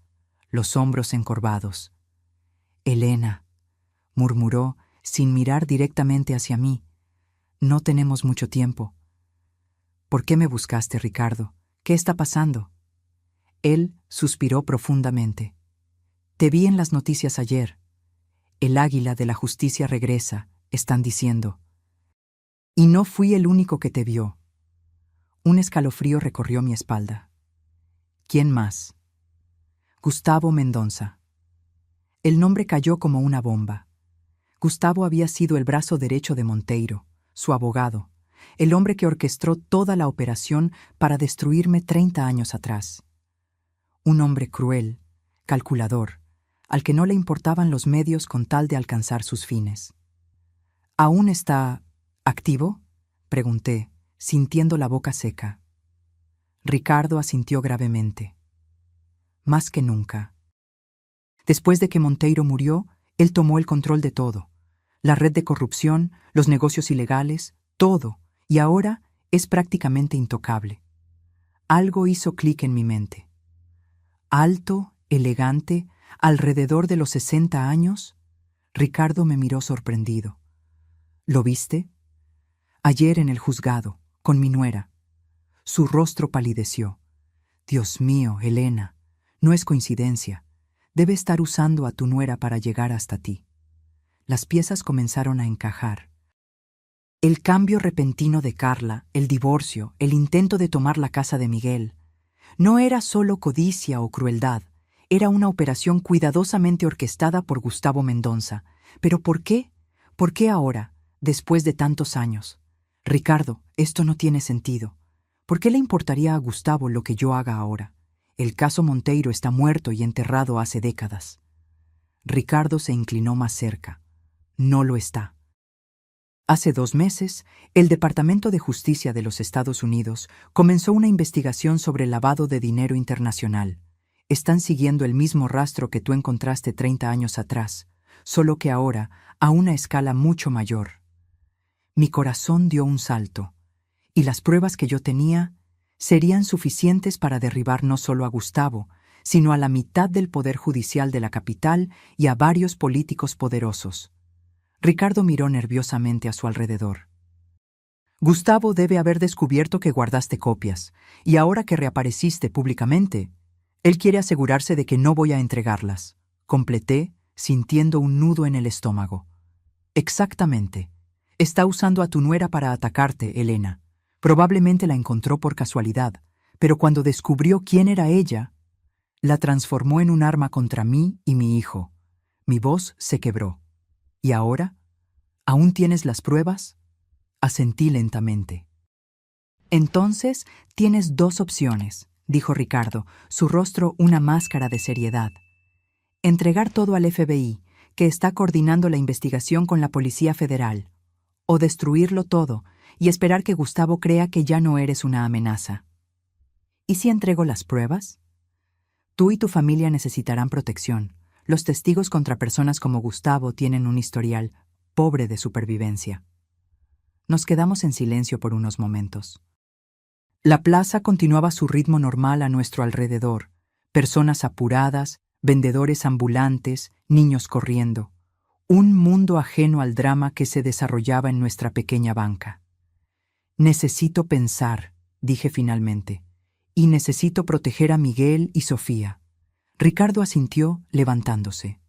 los hombros encorvados. «Elena», murmuró, sin mirar directamente hacia mí. «No tenemos mucho tiempo». «¿Por qué me buscaste, Ricardo? ¿Qué está pasando?» Él suspiró profundamente. «Te vi en las noticias ayer. El águila de la justicia regresa, están diciendo. Y no fui el único que te vio». Un escalofrío recorrió mi espalda. ¿Quién más? Gustavo Mendonça. El nombre cayó como una bomba. Gustavo había sido el brazo derecho de Monteiro, su abogado, el hombre que orquestó toda la operación para destruirme 30 años atrás. Un hombre cruel, calculador, al que no le importaban los medios con tal de alcanzar sus fines. ¿Aún está activo?, pregunté, sintiendo la boca seca. Ricardo asintió gravemente. Más que nunca. Después de que Monteiro murió, él tomó el control de todo. La red de corrupción, los negocios ilegales, todo, y ahora es prácticamente intocable. Algo hizo clic en mi mente. Alto, elegante, alrededor de los 60 años, Ricardo me miró sorprendido. ¿Lo viste? Ayer en el juzgado, con mi nuera. Su rostro palideció. Dios mío, Elena, no es coincidencia. Debe estar usando a tu nuera para llegar hasta ti. Las piezas comenzaron a encajar. El cambio repentino de Carla, el divorcio, el intento de tomar la casa de Miguel, no era solo codicia o crueldad, era una operación cuidadosamente orquestada por Gustavo Mendonça. ¿Pero por qué? ¿Por qué ahora, después de tantos años? Ricardo, esto no tiene sentido. ¿Por qué le importaría a Gustavo lo que yo haga ahora? El caso Monteiro está muerto y enterrado hace décadas. Ricardo se inclinó más cerca. No lo está. Hace 2 meses, el Departamento de Justicia de los Estados Unidos comenzó una investigación sobre lavado de dinero internacional. Están siguiendo el mismo rastro que tú encontraste 30 años atrás, solo que ahora a una escala mucho mayor. Mi corazón dio un salto, y las pruebas que yo tenía serían suficientes para derribar no solo a Gustavo, sino a la mitad del poder judicial de la capital y a varios políticos poderosos. Ricardo miró nerviosamente a su alrededor. Gustavo debe haber descubierto que guardaste copias, y ahora que reapareciste públicamente, él quiere asegurarse de que no voy a entregarlas. Completé, sintiendo un nudo en el estómago. Exactamente. Está usando a tu nuera para atacarte, Elena. Probablemente la encontró por casualidad, pero cuando descubrió quién era ella, la transformó en un arma contra mí y mi hijo. Mi voz se quebró. ¿Y ahora? ¿Aún tienes las pruebas? Asentí lentamente. Entonces, tienes 2 opciones, dijo Ricardo, su rostro una máscara de seriedad. Entregar todo al FBI, que está coordinando la investigación con la Policía Federal, o destruirlo todo y esperar que Gustavo crea que ya no eres una amenaza. ¿Y si entrego las pruebas? Tú y tu familia necesitarán protección. Los testigos contra personas como Gustavo tienen un historial pobre de supervivencia. Nos quedamos en silencio por unos momentos. La plaza continuaba su ritmo normal a nuestro alrededor. Personas apuradas, vendedores ambulantes, niños corriendo. Un mundo ajeno al drama que se desarrollaba en nuestra pequeña banca. Necesito pensar, dije finalmente, y necesito proteger a Miguel y Sofía. Ricardo asintió, levantándose.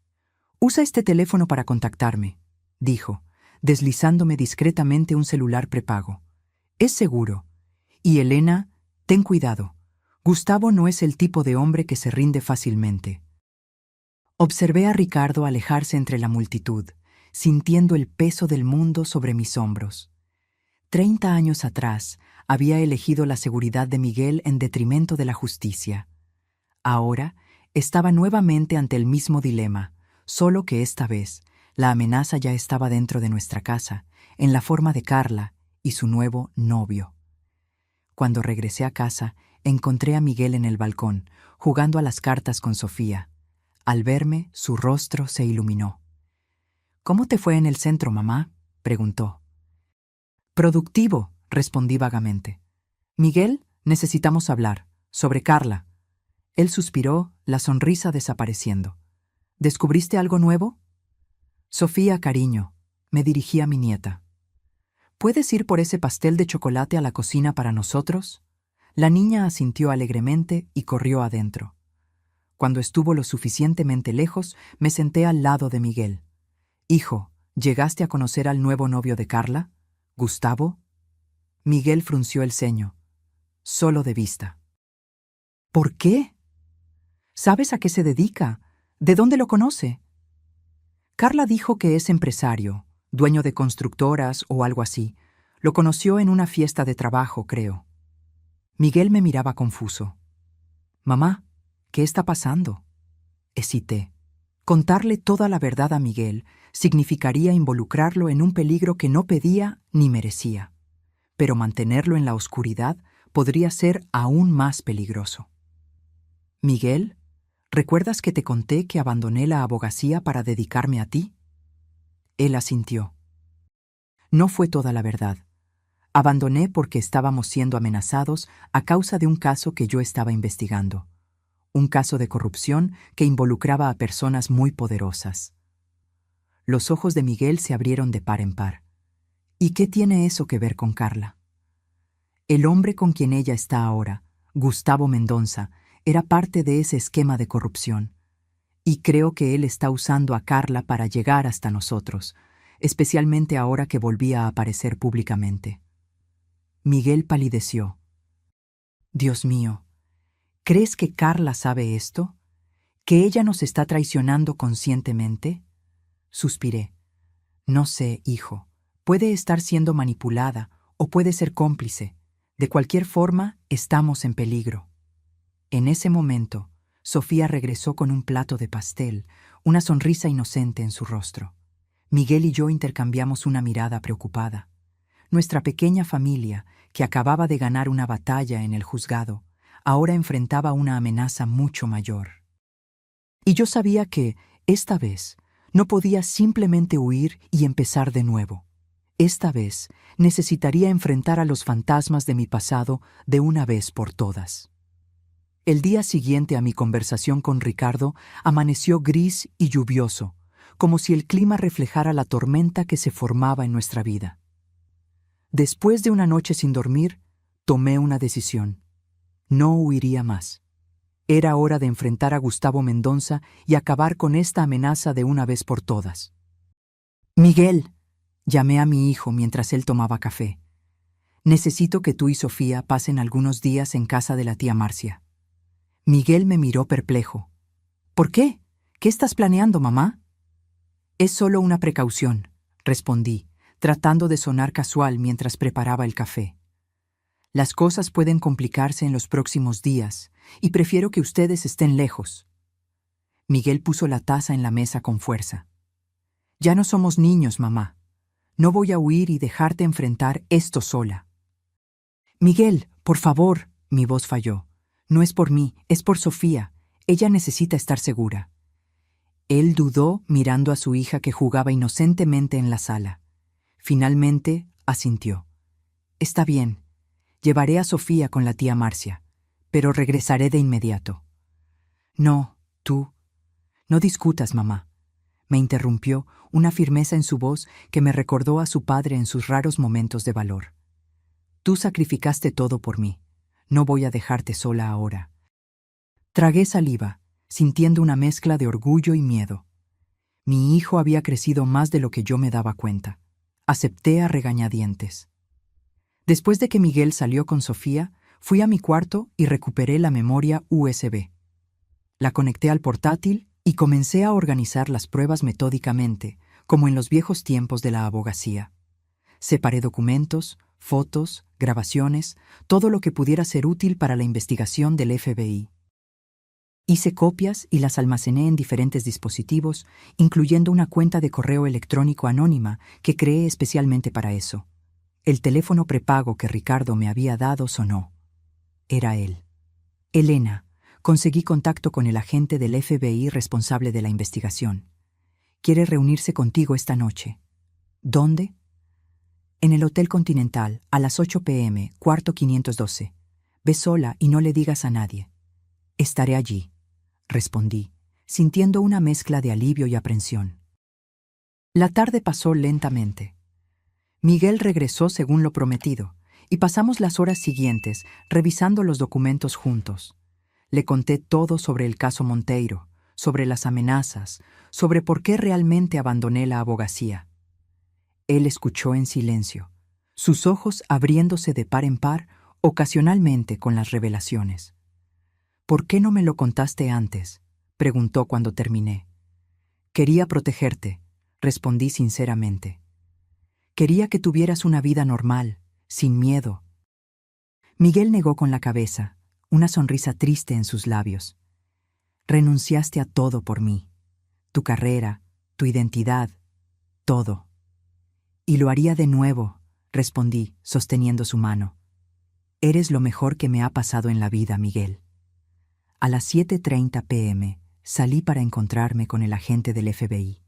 Usa este teléfono para contactarme, dijo, deslizándome discretamente un celular prepago. Es seguro. Y Elena, ten cuidado. Gustavo no es el tipo de hombre que se rinde fácilmente. Observé a Ricardo alejarse entre la multitud, sintiendo el peso del mundo sobre mis hombros. 30 años atrás, había elegido la seguridad de Miguel en detrimento de la justicia. Ahora, estaba nuevamente ante el mismo dilema, solo que esta vez, la amenaza ya estaba dentro de nuestra casa, en la forma de Carla y su nuevo novio. Cuando regresé a casa, encontré a Miguel en el balcón, jugando a las cartas con Sofía. Al verme, su rostro se iluminó. «¿Cómo te fue en el centro, mamá?», preguntó. «Productivo», respondí vagamente. «Miguel, necesitamos hablar. Sobre Carla». Él suspiró, la sonrisa desapareciendo. «¿Descubriste algo nuevo?» «Sofía, cariño», me dirigí a mi nieta. «¿Puedes ir por ese pastel de chocolate a la cocina para nosotros?» La niña asintió alegremente y corrió adentro. Cuando estuvo lo suficientemente lejos, me senté al lado de Miguel. «Hijo, ¿llegaste a conocer al nuevo novio de Carla? ¿Gustavo?» Miguel frunció el ceño. «Solo de vista». «¿Por qué? ¿Sabes a qué se dedica? ¿De dónde lo conoce?» Carla dijo que es empresario, dueño de constructoras o algo así. Lo conoció en una fiesta de trabajo, creo. Miguel me miraba confuso. «Mamá, ¿qué está pasando?» Hesité. Contarle toda la verdad a Miguel significaría involucrarlo en un peligro que no pedía ni merecía. Pero mantenerlo en la oscuridad podría ser aún más peligroso. «Miguel, ¿recuerdas que te conté que abandoné la abogacía para dedicarme a ti?» Él asintió. No fue toda la verdad. Abandoné porque estábamos siendo amenazados a causa de un caso que yo estaba investigando. Un caso de corrupción que involucraba a personas muy poderosas. Los ojos de Miguel se abrieron de par en par. ¿Y qué tiene eso que ver con Carla? El hombre con quien ella está ahora, Gustavo Mendoza, era parte de ese esquema de corrupción. Y creo que él está usando a Carla para llegar hasta nosotros, especialmente ahora que volvía a aparecer públicamente. Miguel palideció. Dios mío, ¿crees que Carla sabe esto? ¿Que ella nos está traicionando conscientemente? Suspiré. No sé, hijo. Puede estar siendo manipulada o puede ser cómplice. De cualquier forma, estamos en peligro. En ese momento, Sofía regresó con un plato de pastel, una sonrisa inocente en su rostro. Miguel y yo intercambiamos una mirada preocupada. Nuestra pequeña familia, que acababa de ganar una batalla en el juzgado, ahora enfrentaba una amenaza mucho mayor. Y yo sabía que, esta vez, no podía simplemente huir y empezar de nuevo. Esta vez necesitaría enfrentar a los fantasmas de mi pasado de una vez por todas. El día siguiente a mi conversación con Ricardo amaneció gris y lluvioso, como si el clima reflejara la tormenta que se formaba en nuestra vida. Después de una noche sin dormir, tomé una decisión. No huiría más. Era hora de enfrentar a Gustavo Mendoza y acabar con esta amenaza de una vez por todas. Miguel, llamé a mi hijo mientras él tomaba café. Necesito que tú y Sofía pasen algunos días en casa de la tía Marcia. Miguel me miró perplejo. ¿Por qué? ¿Qué estás planeando, mamá? Es solo una precaución, respondí, tratando de sonar casual mientras preparaba el café. Las cosas pueden complicarse en los próximos días, y prefiero que ustedes estén lejos. Miguel puso la taza en la mesa con fuerza. Ya no somos niños, mamá. No voy a huir y dejarte enfrentar esto sola. Miguel, por favor, mi voz falló. No es por mí, es por Sofía. Ella necesita estar segura. Él dudó mirando a su hija que jugaba inocentemente en la sala. Finalmente, asintió. Está bien. Llevaré a Sofía con la tía Marcia, pero regresaré de inmediato. No, tú. No discutas, mamá. Me interrumpió una firmeza en su voz que me recordó a su padre en sus raros momentos de valor. Tú sacrificaste todo por mí. No voy a dejarte sola ahora. Tragué saliva, sintiendo una mezcla de orgullo y miedo. Mi hijo había crecido más de lo que yo me daba cuenta. Acepté a regañadientes. Después de que Miguel salió con Sofía, fui a mi cuarto y recuperé la memoria USB. La conecté al portátil y comencé a organizar las pruebas metódicamente, como en los viejos tiempos de la abogacía. Separé documentos, fotos, grabaciones, todo lo que pudiera ser útil para la investigación del FBI. Hice copias y las almacené en diferentes dispositivos, incluyendo una cuenta de correo electrónico anónima que creé especialmente para eso. El teléfono prepago que Ricardo me había dado sonó. Era él. Elena, conseguí contacto con el agente del FBI responsable de la investigación. Quiere reunirse contigo esta noche. ¿Dónde? En el Hotel Continental, a las 8 p.m., cuarto 512. Ve sola y no le digas a nadie. Estaré allí, respondí, sintiendo una mezcla de alivio y aprensión. La tarde pasó lentamente. Miguel regresó según lo prometido, y pasamos las horas siguientes revisando los documentos juntos. Le conté todo sobre el caso Monteiro, sobre las amenazas, sobre por qué realmente abandoné la abogacía. Él escuchó en silencio, sus ojos abriéndose de par en par, ocasionalmente con las revelaciones. «¿Por qué no me lo contaste antes?», preguntó cuando terminé. «Quería protegerte», respondí sinceramente. «Quería que tuvieras una vida normal, sin miedo». Miguel negó con la cabeza, una sonrisa triste en sus labios. «Renunciaste a todo por mí. Tu carrera, tu identidad, todo». «Y lo haría de nuevo», respondí, sosteniendo su mano. «Eres lo mejor que me ha pasado en la vida, Miguel». A las 7:30 p.m. salí para encontrarme con el agente del FBI.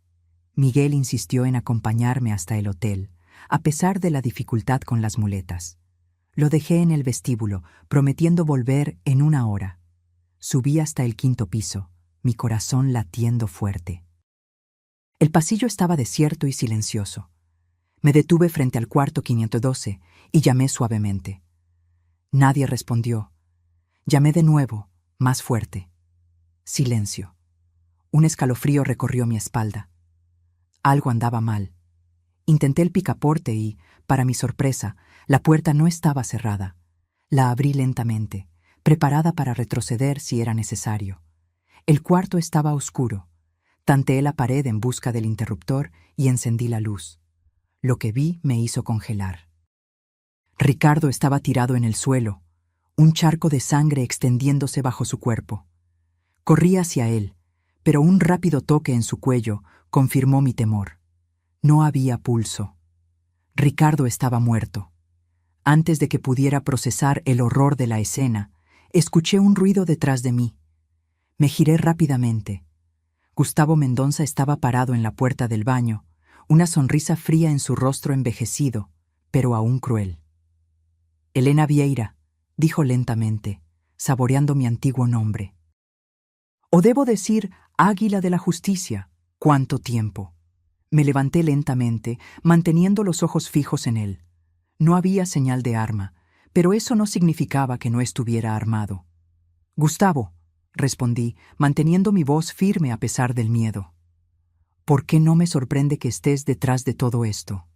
Miguel insistió en acompañarme hasta el hotel, a pesar de la dificultad con las muletas. Lo dejé en el vestíbulo, prometiendo volver en una hora. Subí hasta el 5º piso, mi corazón latiendo fuerte. El pasillo estaba desierto y silencioso. Me detuve frente al cuarto 512 y llamé suavemente. Nadie respondió. Llamé de nuevo, más fuerte. Silencio. Un escalofrío recorrió mi espalda. Algo andaba mal. Intenté el picaporte y, para mi sorpresa, la puerta no estaba cerrada. La abrí lentamente, preparada para retroceder si era necesario. El cuarto estaba oscuro. Tanteé la pared en busca del interruptor y encendí la luz. Lo que vi me hizo congelar. Ricardo estaba tirado en el suelo, un charco de sangre extendiéndose bajo su cuerpo. Corrí hacia él, pero un rápido toque en su cuello confirmó mi temor. No había pulso. Ricardo estaba muerto. Antes de que pudiera procesar el horror de la escena, escuché un ruido detrás de mí. Me giré rápidamente. Gustavo Mendonça estaba parado en la puerta del baño, una sonrisa fría en su rostro envejecido, pero aún cruel. Elena Vieira, dijo lentamente, saboreando mi antiguo nombre. O debo decir, Águila de la Justicia. ¿Cuánto tiempo? Me levanté lentamente, manteniendo los ojos fijos en él. No había señal de arma, pero eso no significaba que no estuviera armado. Gustavo, respondí, manteniendo mi voz firme a pesar del miedo. ¿Por qué no me sorprende que estés detrás de todo esto?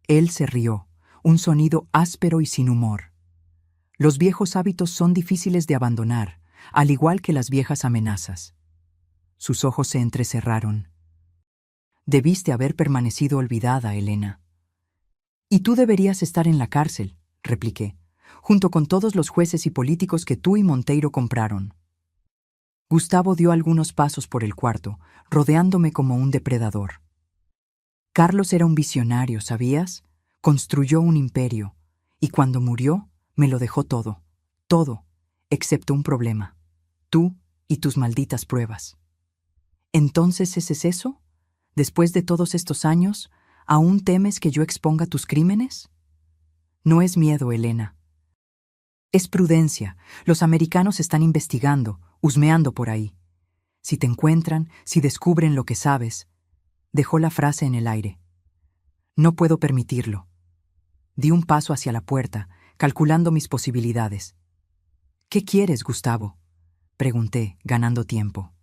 Él se rió, un sonido áspero y sin humor. Los viejos hábitos son difíciles de abandonar, al igual que las viejas amenazas. Sus ojos se entrecerraron. Debiste haber permanecido olvidada, Elena. Y tú deberías estar en la cárcel, repliqué, junto con todos los jueces y políticos que tú y Monteiro compraron. Gustavo dio algunos pasos por el cuarto, rodeándome como un depredador. Carlos era un visionario, ¿sabías? Construyó un imperio, y cuando murió, me lo dejó todo, excepto un problema. Tú y tus malditas pruebas. ¿Entonces ese es eso? Después de todos estos años, ¿aún temes que yo exponga tus crímenes? No es miedo, Elena. Es prudencia. Los americanos están investigando, husmeando por ahí. Si te encuentran, si descubren lo que sabes. Dejó la frase en el aire. No puedo permitirlo. Di un paso hacia la puerta, calculando mis posibilidades. ¿Qué quieres, Gustavo? Pregunté, ganando tiempo.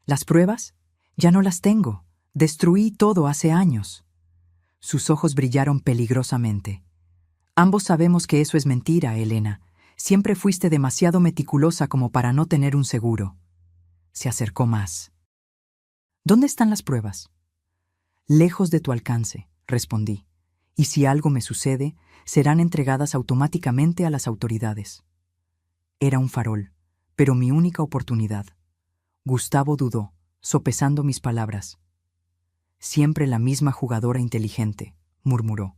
¿Las pruebas? Ya no las tengo. Destruí todo hace años. Sus ojos brillaron peligrosamente. Ambos sabemos que eso es mentira, Elena. Siempre fuiste demasiado meticulosa como para no tener un seguro. Se acercó más. ¿Dónde están las pruebas? Lejos de tu alcance, respondí. Y si algo me sucede, serán entregadas automáticamente a las autoridades. Era un farol, pero mi única oportunidad. Gustavo dudó, sopesando mis palabras. Siempre la misma jugadora inteligente, murmuró.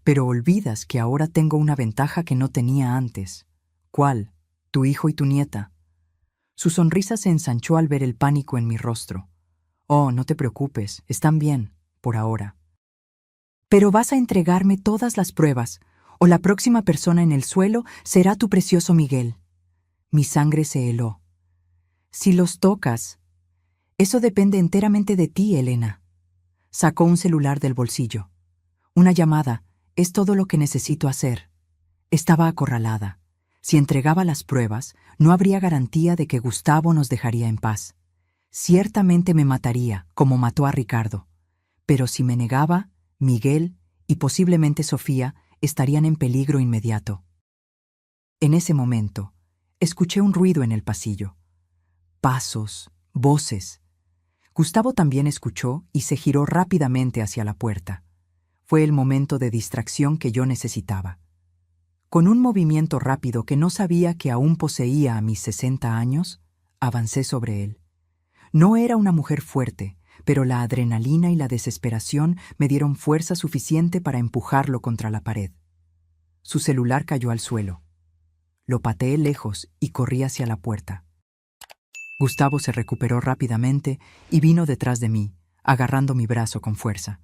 Pero olvidas que ahora tengo una ventaja que no tenía antes. ¿Cuál? Tu hijo y tu nieta. Su sonrisa se ensanchó al ver el pánico en mi rostro. Oh, no te preocupes, están bien, por ahora. Pero vas a entregarme todas las pruebas, o la próxima persona en el suelo será tu precioso Miguel. Mi sangre se heló. Si los tocas, eso depende enteramente de ti, Elena. Sacó un celular del bolsillo. Una llamada, es todo lo que necesito hacer. Estaba acorralada. Si entregaba las pruebas, no habría garantía de que Gustavo nos dejaría en paz. Ciertamente me mataría, como mató a Ricardo. Pero si me negaba, Miguel y posiblemente Sofía estarían en peligro inmediato. En ese momento, escuché un ruido en el pasillo. Pasos, voces. Gustavo también escuchó y se giró rápidamente hacia la puerta. Fue el momento de distracción que yo necesitaba. Con un movimiento rápido que no sabía que aún poseía a mis 60 años, avancé sobre él. No era una mujer fuerte, pero la adrenalina y la desesperación me dieron fuerza suficiente para empujarlo contra la pared. Su celular cayó al suelo. Lo pateé lejos y corrí hacia la puerta. Gustavo se recuperó rápidamente y vino detrás de mí, agarrando mi brazo con fuerza.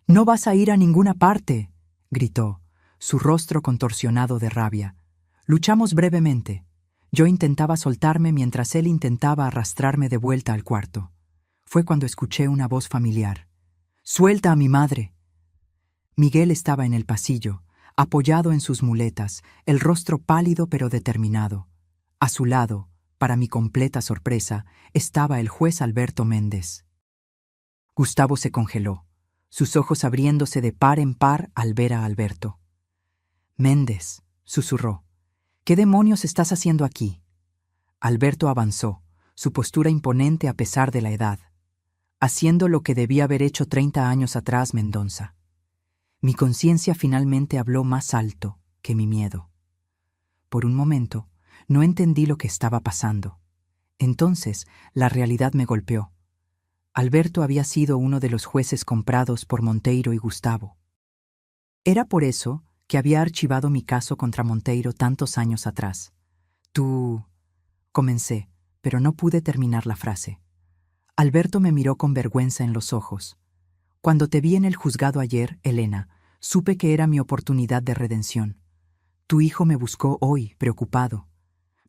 «¡No vas a ir a ninguna parte!», gritó, su rostro contorsionado de rabia. Luchamos brevemente. Yo intentaba soltarme mientras él intentaba arrastrarme de vuelta al cuarto. Fue cuando escuché una voz familiar. «¡Suelta a mi madre!». Miguel estaba en el pasillo, apoyado en sus muletas, el rostro pálido pero determinado. A su lado, para mi completa sorpresa, estaba el juez Alberto Méndez. Gustavo se congeló, sus ojos abriéndose de par en par al ver a Alberto. «Méndez», susurró, «¿qué demonios estás haciendo aquí?» Alberto avanzó, su postura imponente a pesar de la edad, haciendo lo que debía haber hecho 30 años atrás Mendonça. Mi conciencia finalmente habló más alto que mi miedo. Por un momento, no entendí lo que estaba pasando. Entonces, la realidad me golpeó. Alberto había sido uno de los jueces comprados por Monteiro y Gustavo. Era por eso que había archivado mi caso contra Monteiro tantos años atrás. «Tú...» comencé, pero no pude terminar la frase. Alberto me miró con vergüenza en los ojos. «Cuando te vi en el juzgado ayer, Elena, supe que era mi oportunidad de redención. Tu hijo me buscó hoy, preocupado.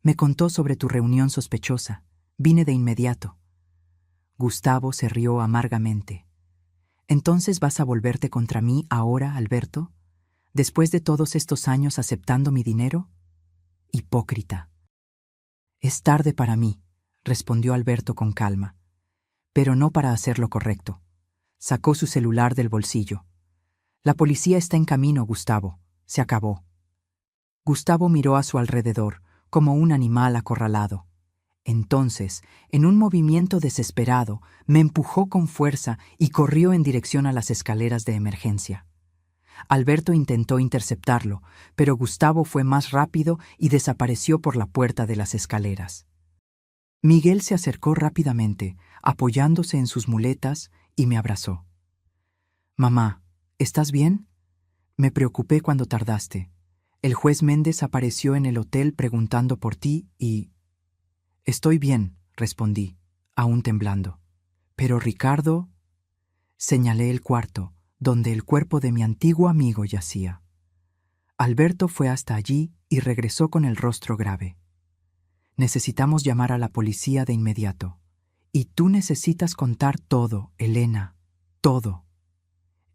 Me contó sobre tu reunión sospechosa. Vine de inmediato». Gustavo se rió amargamente. «¿Entonces vas a volverte contra mí ahora, Alberto? ¿Después de todos estos años aceptando mi dinero? Hipócrita». «Es tarde para mí», respondió Alberto con calma, «pero no para hacer lo correcto». Sacó su celular del bolsillo. «La policía está en camino, Gustavo. Se acabó». Gustavo miró a su alrededor, como un animal acorralado. Entonces, en un movimiento desesperado, me empujó con fuerza y corrió en dirección a las escaleras de emergencia. Alberto intentó interceptarlo, pero Gustavo fue más rápido y desapareció por la puerta de las escaleras. Miguel se acercó rápidamente, apoyándose en sus muletas, y me abrazó. «Mamá, ¿estás bien? Me preocupé cuando tardaste. El juez Méndez apareció en el hotel preguntando por ti y...» «Estoy bien», respondí, aún temblando. «Pero Ricardo...» Señalé el cuarto, donde el cuerpo de mi antiguo amigo yacía. Alberto fue hasta allí y regresó con el rostro grave. «Necesitamos llamar a la policía de inmediato. Y tú necesitas contar todo, Elena, todo».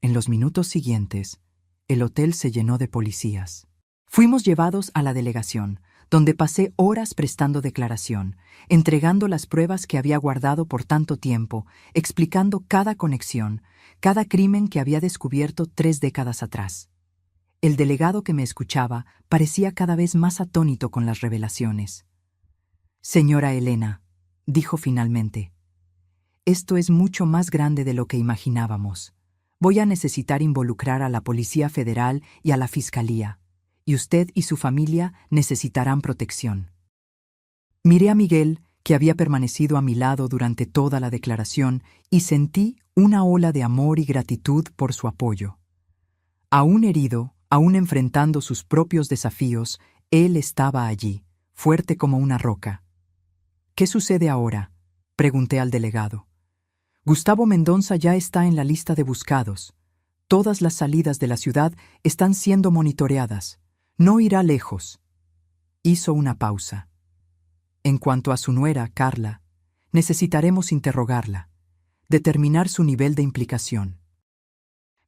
En los minutos siguientes, el hotel se llenó de policías. Fuimos llevados a la delegación, donde pasé horas prestando declaración, entregando las pruebas que había guardado por tanto tiempo, explicando cada conexión, cada crimen que había descubierto 3 décadas atrás. El delegado que me escuchaba parecía cada vez más atónito con las revelaciones. «Señora Elena», dijo finalmente, «esto es mucho más grande de lo que imaginábamos. Voy a necesitar involucrar a la Policía Federal y a la Fiscalía, y usted y su familia necesitarán protección». Miré a Miguel, que había permanecido a mi lado durante toda la declaración, y sentí una ola de amor y gratitud por su apoyo. Aún herido, aún enfrentando sus propios desafíos, él estaba allí, fuerte como una roca. «¿Qué sucede ahora?», pregunté al delegado. «Gustavo Mendonça ya está en la lista de buscados. Todas las salidas de la ciudad están siendo monitoreadas. No irá lejos». Hizo una pausa. «En cuanto a su nuera, Carla, necesitaremos interrogarla, determinar su nivel de implicación».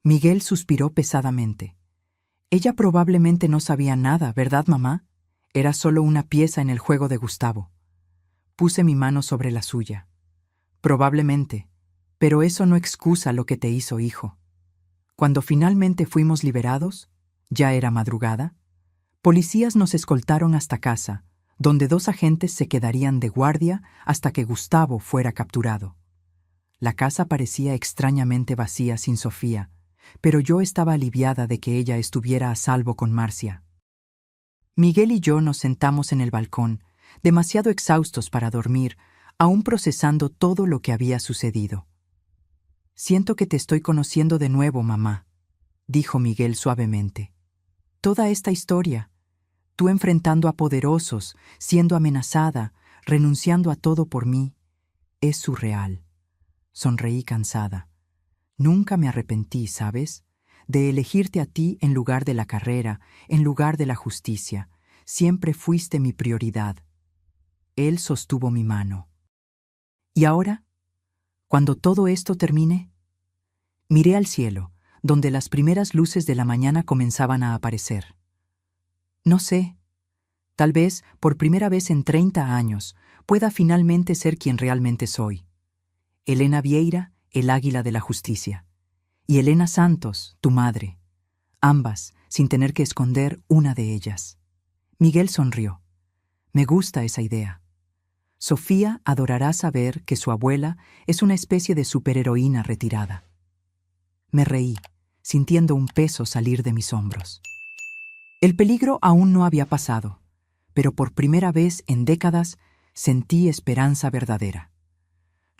Miguel suspiró pesadamente. «Ella probablemente no sabía nada, ¿verdad, mamá? Era solo una pieza en el juego de Gustavo». Puse mi mano sobre la suya. «Probablemente, pero eso no excusa lo que te hizo, hijo». Cuando finalmente fuimos liberados, ya era madrugada, policías nos escoltaron hasta casa, donde 2 agentes se quedarían de guardia hasta que Gustavo fuera capturado. La casa parecía extrañamente vacía sin Sofía, pero yo estaba aliviada de que ella estuviera a salvo con Marcia. Miguel y yo nos sentamos en el balcón, demasiado exhaustos para dormir, aún procesando todo lo que había sucedido. «Siento que te estoy conociendo de nuevo, mamá», dijo Miguel suavemente. «Toda esta historia, tú enfrentando a poderosos, siendo amenazada, renunciando a todo por mí, es surreal». Sonreí cansada. Nunca me arrepentí, ¿sabes?, de elegirte a ti en lugar de la carrera, en lugar de la justicia. Siempre fuiste mi prioridad. Él sostuvo mi mano. «¿Y ahora? Cuando todo esto termine...». Miré al cielo, donde las primeras luces de la mañana comenzaban a aparecer. «No sé. Tal vez, por primera vez en 30 años, pueda finalmente ser quien realmente soy. Elena Vieira, el águila de la justicia. Y Elena Santos, tu madre. Ambas, sin tener que esconder una de ellas. Miguel sonrió. Me gusta esa idea. Sofía adorará saber que su abuela es una especie de superheroína retirada. Me reí, sintiendo un peso salir de mis hombros. El peligro aún no había pasado, pero por primera vez en décadas sentí esperanza verdadera.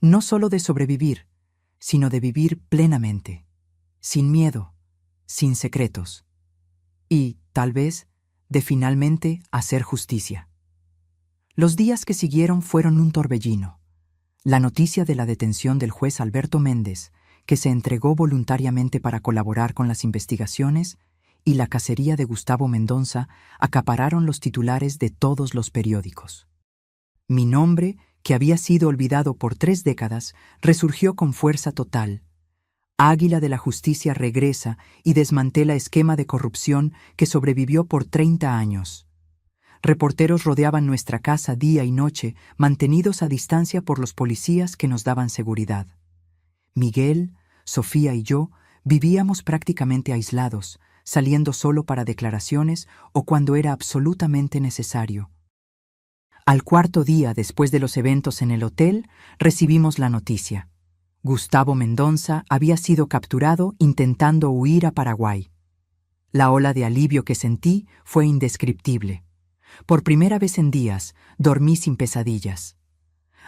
No solo de sobrevivir, sino de vivir plenamente, sin miedo, sin secretos, y, tal vez, de finalmente hacer justicia. Los días que siguieron fueron un torbellino. La noticia de la detención del juez Alberto Méndez, que se entregó voluntariamente para colaborar con las investigaciones, y la cacería de Gustavo Mendonça acapararon los titulares de todos los periódicos. Mi nombre, que había sido olvidado por 3 décadas, resurgió con fuerza total. Águila de la Justicia regresa y desmantela esquema de corrupción que sobrevivió por 30 años. Reporteros rodeaban nuestra casa día y noche, mantenidos a distancia por los policías que nos daban seguridad. Miguel, Sofía y yo vivíamos prácticamente aislados, saliendo solo para declaraciones o cuando era absolutamente necesario. Al 4.º día después de los eventos en el hotel, recibimos la noticia. Gustavo Mendonça había sido capturado intentando huir a Paraguay. La ola de alivio que sentí fue indescriptible. Por primera vez en días, dormí sin pesadillas.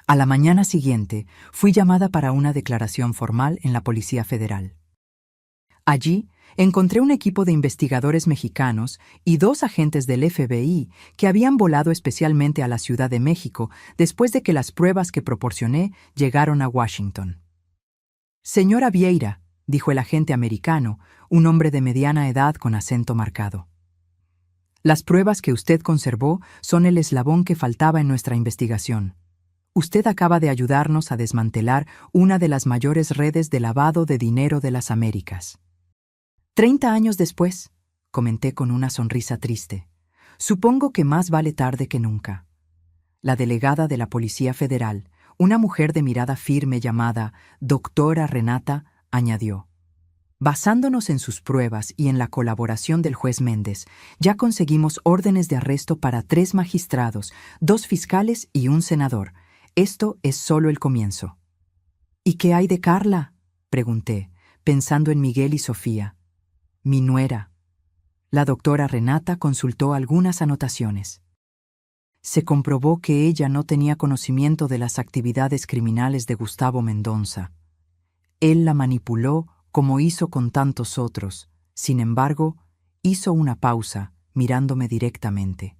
A la mañana siguiente, fui llamada para una declaración formal en la Policía Federal. Allí, encontré un equipo de investigadores mexicanos y 2 agentes del FBI que habían volado especialmente a la Ciudad de México después de que las pruebas que proporcioné llegaron a Washington. Señora Vieira, dijo el agente americano, un hombre de mediana edad con acento marcado. Las pruebas que usted conservó son el eslabón que faltaba en nuestra investigación. Usted acaba de ayudarnos a desmantelar una de las mayores redes de lavado de dinero de las Américas. 30 años después, comenté con una sonrisa triste, supongo que más vale tarde que nunca. La delegada de la Policía Federal, una mujer de mirada firme llamada Doctora Renata, añadió. Basándonos en sus pruebas y en la colaboración del juez Méndez, ya conseguimos órdenes de arresto para 3 magistrados, 2 fiscales y un senador. Esto es solo el comienzo. ¿Y qué hay de Carla?, pregunté, pensando en Miguel y Sofía. Mi nuera. La doctora Renata consultó algunas anotaciones. Se comprobó que ella no tenía conocimiento de las actividades criminales de Gustavo Mendonça. Él la manipuló como hizo con tantos otros. Sin embargo, hizo una pausa, mirándome directamente.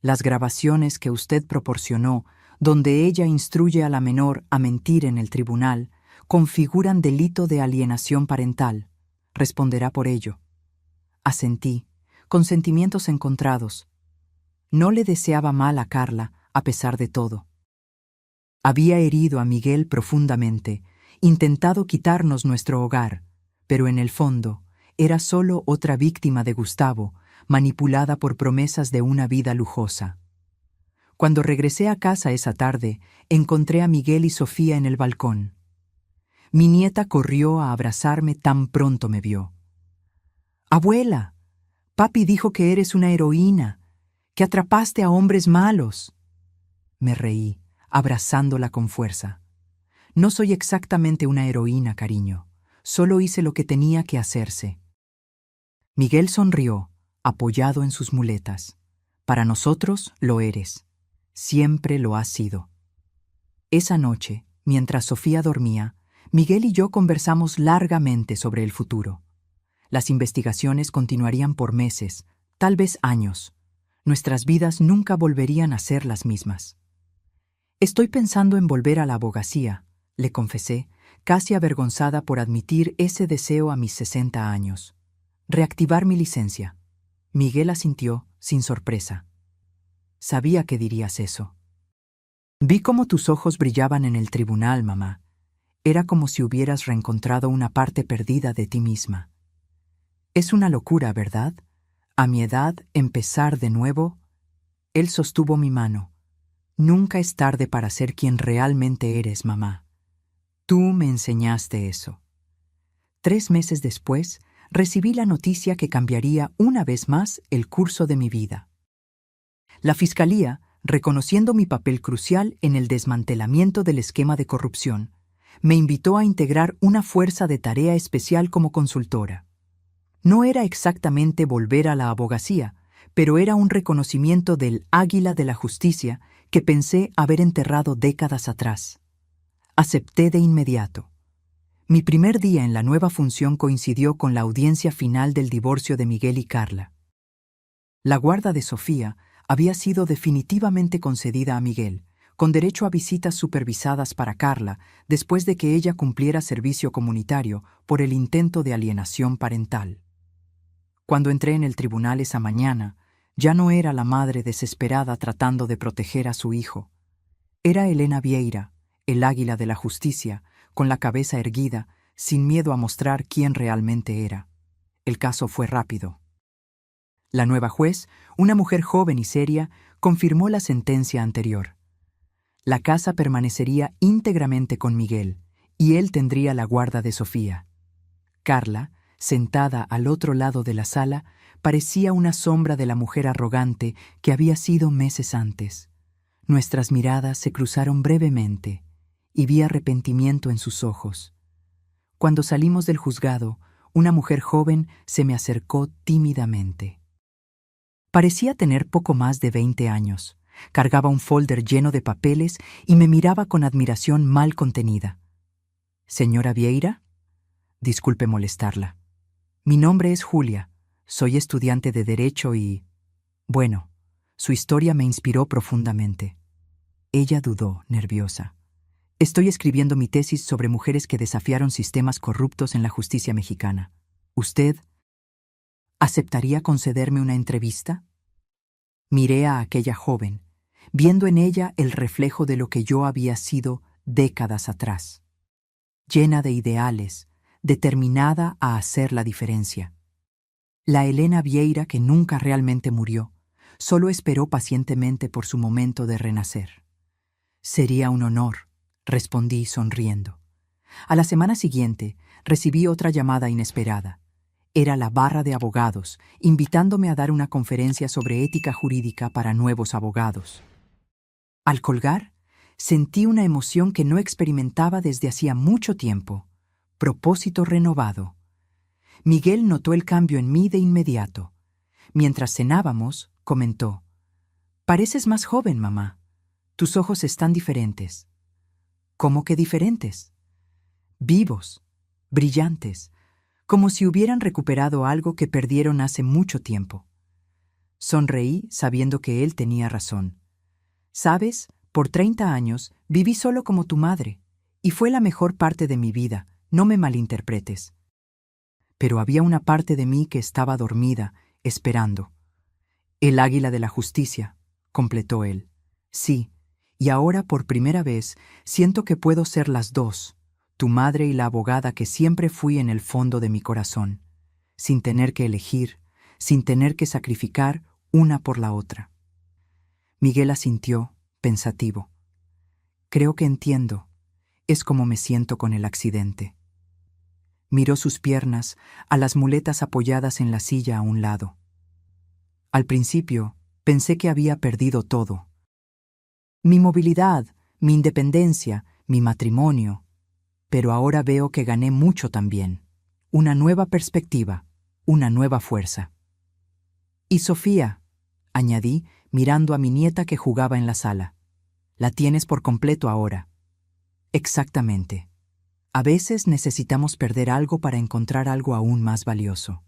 Las grabaciones que usted proporcionó, donde ella instruye a la menor a mentir en el tribunal, configuran delito de alienación parental. Responderá por ello. Asentí, con sentimientos encontrados. No le deseaba mal a Carla, a pesar de todo. Había herido a Miguel profundamente, intentado quitarnos nuestro hogar, pero en el fondo era solo otra víctima de Gustavo, manipulada por promesas de una vida lujosa. Cuando regresé a casa esa tarde, encontré a Miguel y Sofía en el balcón. Mi nieta corrió a abrazarme tan pronto me vio. «Abuela, papi dijo que eres una heroína, que atrapaste a hombres malos». Me reí, abrazándola con fuerza. No soy exactamente una heroína, cariño. Solo hice lo que tenía que hacerse. Miguel sonrió, apoyado en sus muletas. Para nosotros lo eres. Siempre lo has sido. Esa noche, mientras Sofía dormía, Miguel y yo conversamos largamente sobre el futuro. Las investigaciones continuarían por meses, tal vez años. Nuestras vidas nunca volverían a ser las mismas. Estoy pensando en volver a la abogacía, le confesé, casi avergonzada por admitir ese deseo a mis 60 años. Reactivar mi licencia. Miguel asintió, sin sorpresa. Sabía que dirías eso. Vi cómo tus ojos brillaban en el tribunal, mamá. Era como si hubieras reencontrado una parte perdida de ti misma. Es una locura, ¿verdad? A mi edad, empezar de nuevo. Él sostuvo mi mano. Nunca es tarde para ser quien realmente eres, mamá. Tú me enseñaste eso. 3 meses después, recibí la noticia que cambiaría una vez más el curso de mi vida. La Fiscalía, reconociendo mi papel crucial en el desmantelamiento del esquema de corrupción, me invitó a integrar una fuerza de tarea especial como consultora. No era exactamente volver a la abogacía, pero era un reconocimiento del águila de la justicia que pensé haber enterrado décadas atrás. Acepté de inmediato. Mi primer día en la nueva función coincidió con la audiencia final del divorcio de Miguel y Carla. La guarda de Sofía había sido definitivamente concedida a Miguel, con derecho a visitas supervisadas para Carla después de que ella cumpliera servicio comunitario por el intento de alienación parental. Cuando entré en el tribunal esa mañana, ya no era la madre desesperada tratando de proteger a su hijo. Era Elena Vieira, el águila de la justicia, con la cabeza erguida, sin miedo a mostrar quién realmente era. El caso fue rápido. La nueva juez, una mujer joven y seria, confirmó la sentencia anterior. La casa permanecería íntegramente con Miguel, y él tendría la guarda de Sofía. Carla, sentada al otro lado de la sala, parecía una sombra de la mujer arrogante que había sido meses antes. Nuestras miradas se cruzaron brevemente, y vi arrepentimiento en sus ojos. Cuando salimos del juzgado, una mujer joven se me acercó tímidamente. Parecía tener poco más de 20 años. Cargaba un folder lleno de papeles y me miraba con admiración mal contenida. «¿Señora Vieira?» Disculpe molestarla. Mi nombre es Julia. Soy estudiante de Derecho y... Bueno, su historia me inspiró profundamente. Ella dudó, nerviosa. Estoy escribiendo mi tesis sobre mujeres que desafiaron sistemas corruptos en la justicia mexicana. ¿Usted aceptaría concederme una entrevista? Miré a aquella joven, viendo en ella el reflejo de lo que yo había sido décadas atrás. Llena de ideales, determinada a hacer la diferencia. La Elena Vieira que nunca realmente murió, solo esperó pacientemente por su momento de renacer. Sería un honor, respondí sonriendo. A la semana siguiente, recibí otra llamada inesperada. Era la barra de abogados, invitándome a dar una conferencia sobre ética jurídica para nuevos abogados. Al colgar, sentí una emoción que no experimentaba desde hacía mucho tiempo. Propósito renovado. Miguel notó el cambio en mí de inmediato. Mientras cenábamos, comentó: «Pareces más joven, mamá. Tus ojos están diferentes». «¿Cómo que diferentes?» «Vivos, brillantes, como si hubieran recuperado algo que perdieron hace mucho tiempo». Sonreí sabiendo que él tenía razón. «Sabes, por 30 años viví solo como tu madre, y fue la mejor parte de mi vida, no me malinterpretes. Pero había una parte de mí que estaba dormida, esperando». «El águila de la justicia», completó él. «Sí, y ahora por primera vez siento que puedo ser las dos, tu madre y la abogada que siempre fui en el fondo de mi corazón, sin tener que elegir, sin tener que sacrificar una por la otra». Miguel asintió, pensativo. «Creo que entiendo. Es como me siento con el accidente». Miró sus piernas, a las muletas apoyadas en la silla a un lado. Al principio, pensé que había perdido todo. Mi movilidad, mi independencia, mi matrimonio. Pero ahora veo que gané mucho también. Una nueva perspectiva, una nueva fuerza. «Y Sofía», añadí, mirando a mi nieta que jugaba en la sala. «La tienes por completo ahora». «Exactamente. A veces necesitamos perder algo para encontrar algo aún más valioso».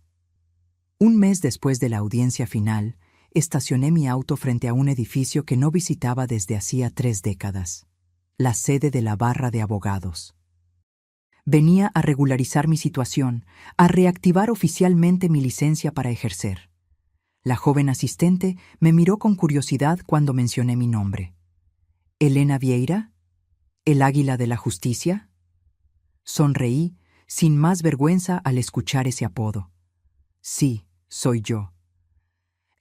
Un mes después de la audiencia final, estacioné mi auto frente a un edificio que no visitaba desde hacía 3 décadas, la sede de la barra de abogados. Venía a regularizar mi situación, a reactivar oficialmente mi licencia para ejercer. La joven asistente me miró con curiosidad cuando mencioné mi nombre. «¿Elena Vieira? ¿El águila de la justicia?» Sonreí, sin más vergüenza al escuchar ese apodo. «Sí, soy yo».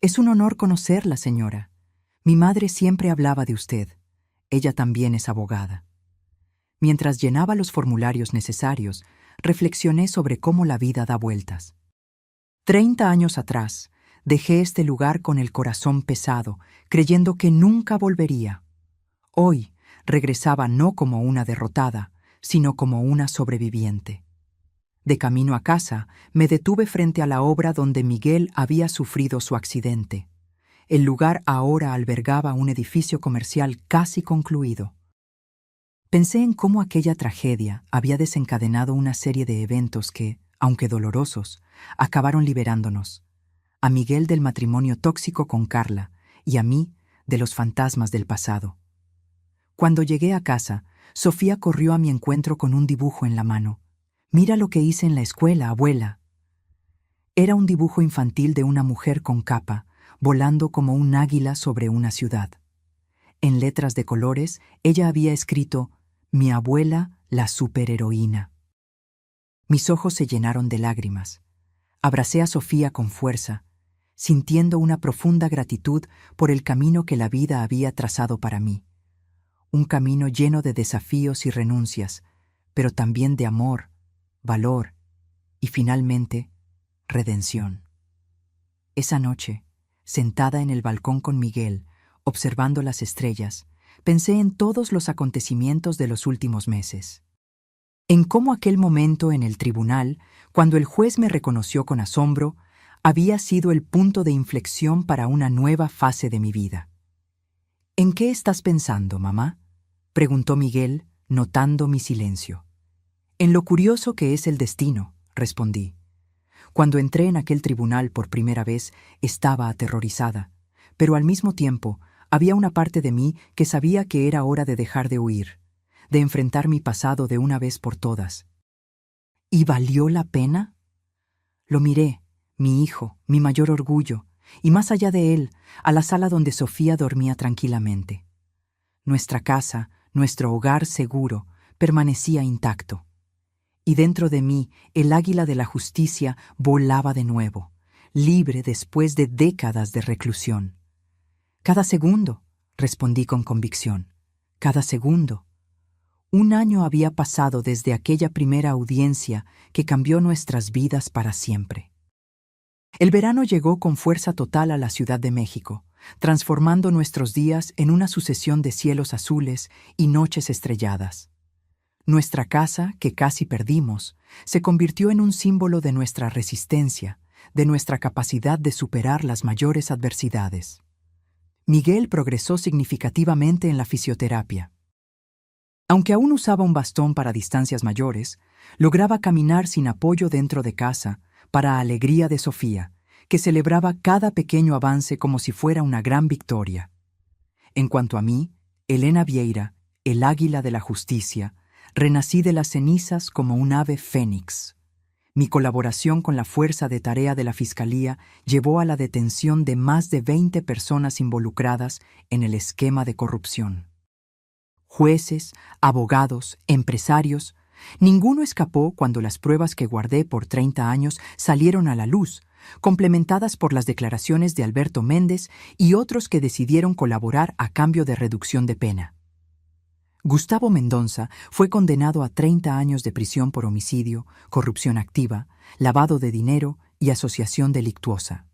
«Es un honor conocerla, señora. Mi madre siempre hablaba de usted. Ella también es abogada. Mientras llenaba los formularios necesarios, reflexioné sobre cómo la vida da vueltas. 30 años atrás, dejé este lugar con el corazón pesado, creyendo que nunca volvería. Hoy, regresaba no como una derrotada, sino como una sobreviviente. De camino a casa, me detuve frente a la obra donde Miguel había sufrido su accidente. El lugar ahora albergaba un edificio comercial casi concluido. Pensé en cómo aquella tragedia había desencadenado una serie de eventos que, aunque dolorosos, acabaron liberándonos. A Miguel del matrimonio tóxico con Carla y a mí de los fantasmas del pasado. Cuando llegué a casa, Sofía corrió a mi encuentro con un dibujo en la mano. «Mira lo que hice en la escuela, abuela». Era un dibujo infantil de una mujer con capa, volando como un águila sobre una ciudad. En letras de colores, ella había escrito «Mi abuela, la superheroína». Mis ojos se llenaron de lágrimas. Abracé a Sofía con fuerza, sintiendo una profunda gratitud por el camino que la vida había trazado para mí. Un camino lleno de desafíos y renuncias, pero también de amor, valor y, finalmente, redención. Esa noche, sentada en el balcón con Miguel, observando las estrellas, pensé en todos los acontecimientos de los últimos meses. En cómo aquel momento en el tribunal, cuando el juez me reconoció con asombro, había sido el punto de inflexión para una nueva fase de mi vida. «¿En qué estás pensando, mamá?», preguntó Miguel, notando mi silencio. «En lo curioso que es el destino», respondí. Cuando entré en aquel tribunal por primera vez, estaba aterrorizada, pero al mismo tiempo había una parte de mí que sabía que era hora de dejar de huir, de enfrentar mi pasado de una vez por todas. ¿Y valió la pena? Lo miré, mi hijo, mi mayor orgullo, y más allá de él, a la sala donde Sofía dormía tranquilamente. Nuestra casa, nuestro hogar seguro, permanecía intacto. Y dentro de mí, el águila de la justicia volaba de nuevo, libre después de décadas de reclusión. «Cada segundo», respondí con convicción, «cada segundo». 1 año había pasado desde aquella primera audiencia que cambió nuestras vidas para siempre. El verano llegó con fuerza total a la Ciudad de México, transformando nuestros días en una sucesión de cielos azules y noches estrelladas. Nuestra casa, que casi perdimos, se convirtió en un símbolo de nuestra resistencia, de nuestra capacidad de superar las mayores adversidades. Miguel progresó significativamente en la fisioterapia. Aunque aún usaba un bastón para distancias mayores, lograba caminar sin apoyo dentro de casa, para alegría de Sofía, que celebraba cada pequeño avance como si fuera una gran victoria. En cuanto a mí, Elena Vieira, el águila de la justicia, renací de las cenizas como un ave fénix. Mi colaboración con la fuerza de tarea de la Fiscalía llevó a la detención de más de 20 personas involucradas en el esquema de corrupción. Jueces, abogados, empresarios, ninguno escapó cuando las pruebas que guardé por 30 años salieron a la luz, complementadas por las declaraciones de Alberto Méndez y otros que decidieron colaborar a cambio de reducción de pena. Gustavo Mendonça fue condenado a 30 años de prisión por homicidio, corrupción activa, lavado de dinero y asociación delictuosa.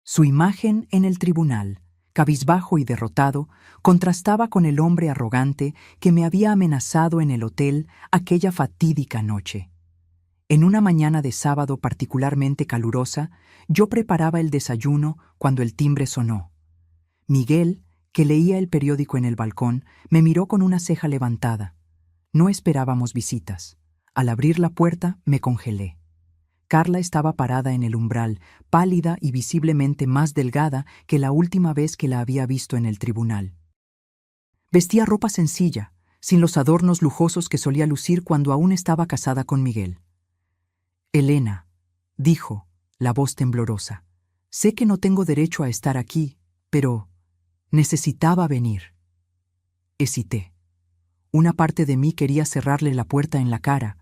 Su imagen en el tribunal, cabizbajo y derrotado, contrastaba con el hombre arrogante que me había amenazado en el hotel aquella fatídica noche. En una mañana de sábado particularmente calurosa, yo preparaba el desayuno cuando el timbre sonó. Miguel, que leía el periódico en el balcón, me miró con una ceja levantada. No esperábamos visitas. Al abrir la puerta, me congelé. Carla estaba parada en el umbral, pálida y visiblemente más delgada que la última vez que la había visto en el tribunal. Vestía ropa sencilla, sin los adornos lujosos que solía lucir cuando aún estaba casada con Miguel. «Elena», dijo, la voz temblorosa, «sé que no tengo derecho a estar aquí, pero necesitaba venir». Hesité. Una parte de mí quería cerrarle la puerta en la cara,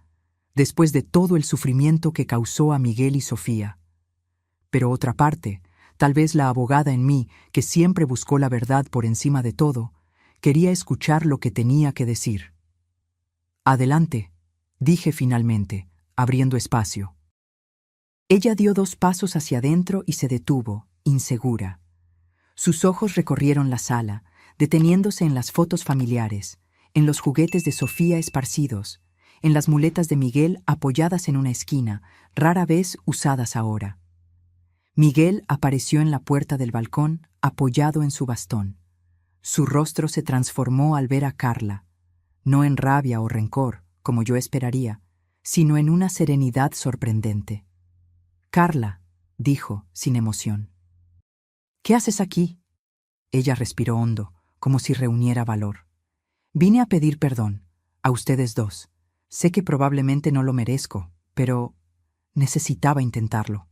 después de todo el sufrimiento que causó a Miguel y Sofía. Pero otra parte Tal vez la abogada en mí, que siempre buscó la verdad por encima de todo, quería escuchar lo que tenía que decir. «Adelante», dije finalmente, abriendo espacio. Ella dio 2 pasos hacia adentro y se detuvo, insegura. Sus ojos recorrieron la sala, deteniéndose en las fotos familiares, en los juguetes de Sofía esparcidos, en las muletas de Miguel apoyadas en una esquina, rara vez usadas ahora. Miguel apareció en la puerta del balcón, apoyado en su bastón. Su rostro se transformó al ver a Carla, no en rabia o rencor, como yo esperaría, sino en una serenidad sorprendente. «Carla», dijo, sin emoción. «¿Qué haces aquí?» Ella respiró hondo, como si reuniera valor. «Vine a pedir perdón, a ustedes dos. Sé que probablemente no lo merezco, pero necesitaba intentarlo».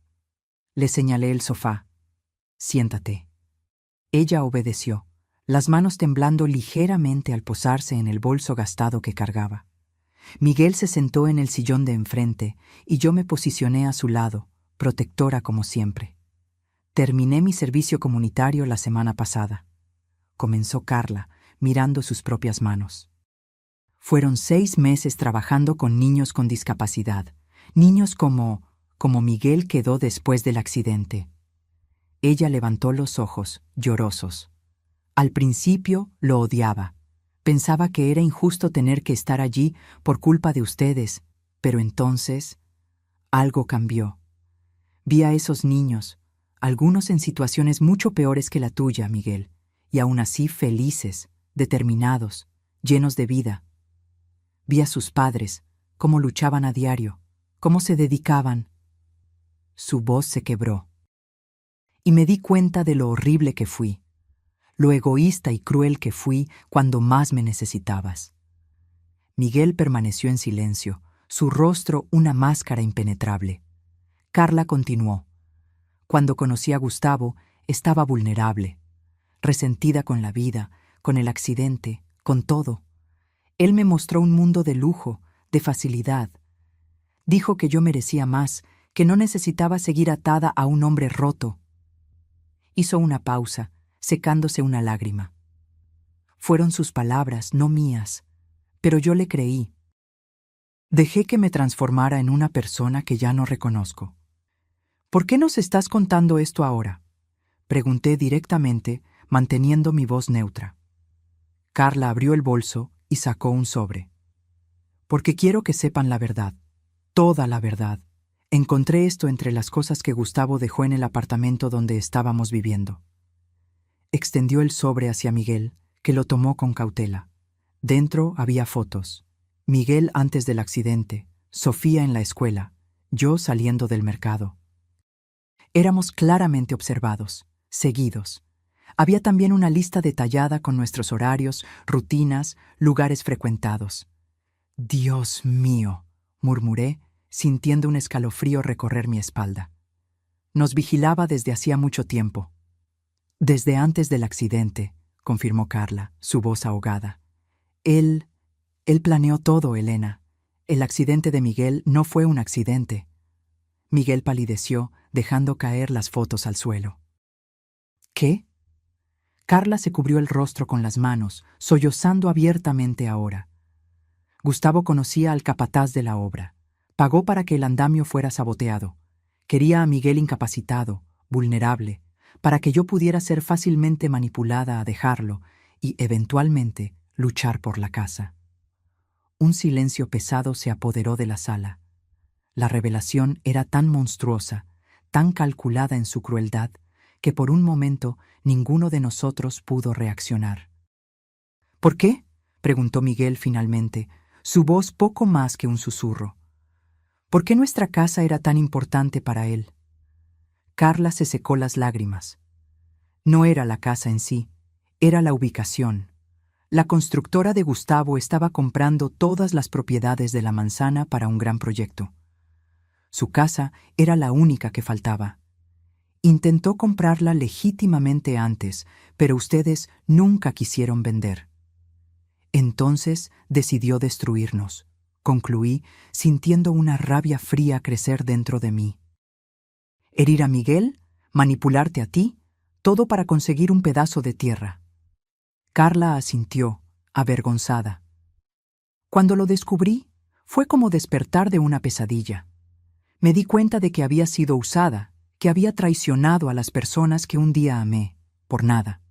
Le señalé el sofá. «Siéntate». Ella obedeció, las manos temblando ligeramente al posarse en el bolso gastado que cargaba. Miguel se sentó en el sillón de enfrente y yo me posicioné a su lado, protectora como siempre. «Terminé mi servicio comunitario la semana pasada», comenzó Carla, mirando sus propias manos. «Fueron 6 meses trabajando con niños con discapacidad, niños como Miguel quedó después del accidente». Ella levantó los ojos, llorosos. Al principio lo odiaba. Pensaba que era injusto tener que estar allí por culpa de ustedes, pero entonces algo cambió. Vi a esos niños, algunos en situaciones mucho peores que la tuya, Miguel, y aún así felices, determinados, llenos de vida. Vi a sus padres, cómo luchaban a diario, cómo se dedicaban. Su voz se quebró. Y me di cuenta de lo horrible que fui, lo egoísta y cruel que fui cuando más me necesitabas. Miguel permaneció en silencio, su rostro una máscara impenetrable. Carla continuó. Cuando conocí a Gustavo, estaba vulnerable, resentida con la vida, con el accidente, con todo. Él me mostró un mundo de lujo, de facilidad. Dijo que yo merecía más, que no necesitaba seguir atada a un hombre roto. Hizo una pausa, secándose una lágrima. Fueron sus palabras, no mías, pero yo le creí. Dejé que me transformara en una persona que ya no reconozco. «¿Por qué nos estás contando esto ahora?», pregunté directamente, manteniendo mi voz neutra. Carla abrió el bolso y sacó un sobre. «Porque quiero que sepan la verdad, toda la verdad. Encontré esto entre las cosas que Gustavo dejó en el apartamento donde estábamos viviendo». Extendió el sobre hacia Miguel, que lo tomó con cautela. Dentro había fotos. Miguel antes del accidente, Sofía en la escuela, yo saliendo del mercado. Éramos claramente observados, seguidos. Había también una lista detallada con nuestros horarios, rutinas, lugares frecuentados. «Dios mío», murmuré, sintiendo un escalofrío recorrer mi espalda. Nos vigilaba desde hacía mucho tiempo. «Desde antes del accidente», confirmó Carla, su voz ahogada. Él planeó todo, Elena. El accidente de Miguel no fue un accidente». Miguel palideció, dejando caer las fotos al suelo. «¿Qué?». Carla se cubrió el rostro con las manos, sollozando abiertamente ahora. Gustavo conocía al capataz de la obra. Pagó para que el andamio fuera saboteado. Quería a Miguel incapacitado, vulnerable, para que yo pudiera ser fácilmente manipulada a dejarlo y, eventualmente, luchar por la casa. Un silencio pesado se apoderó de la sala. La revelación era tan monstruosa, tan calculada en su crueldad, que por un momento ninguno de nosotros pudo reaccionar. «¿Por qué?», preguntó Miguel finalmente, su voz poco más que un susurro. «¿Por qué nuestra casa era tan importante para él?». Carla se secó las lágrimas. No era la casa en sí, era la ubicación. La constructora de Gustavo estaba comprando todas las propiedades de la manzana para un gran proyecto. Su casa era la única que faltaba. Intentó comprarla legítimamente antes, pero ustedes nunca quisieron vender. Entonces decidió destruirnos, concluí, sintiendo una rabia fría crecer dentro de mí. Herir a Miguel, manipularte a ti, todo para conseguir un pedazo de tierra. Carla asintió, avergonzada. Cuando lo descubrí, fue como despertar de una pesadilla. Me di cuenta de que había sido usada, que había traicionado a las personas que un día amé, por nada.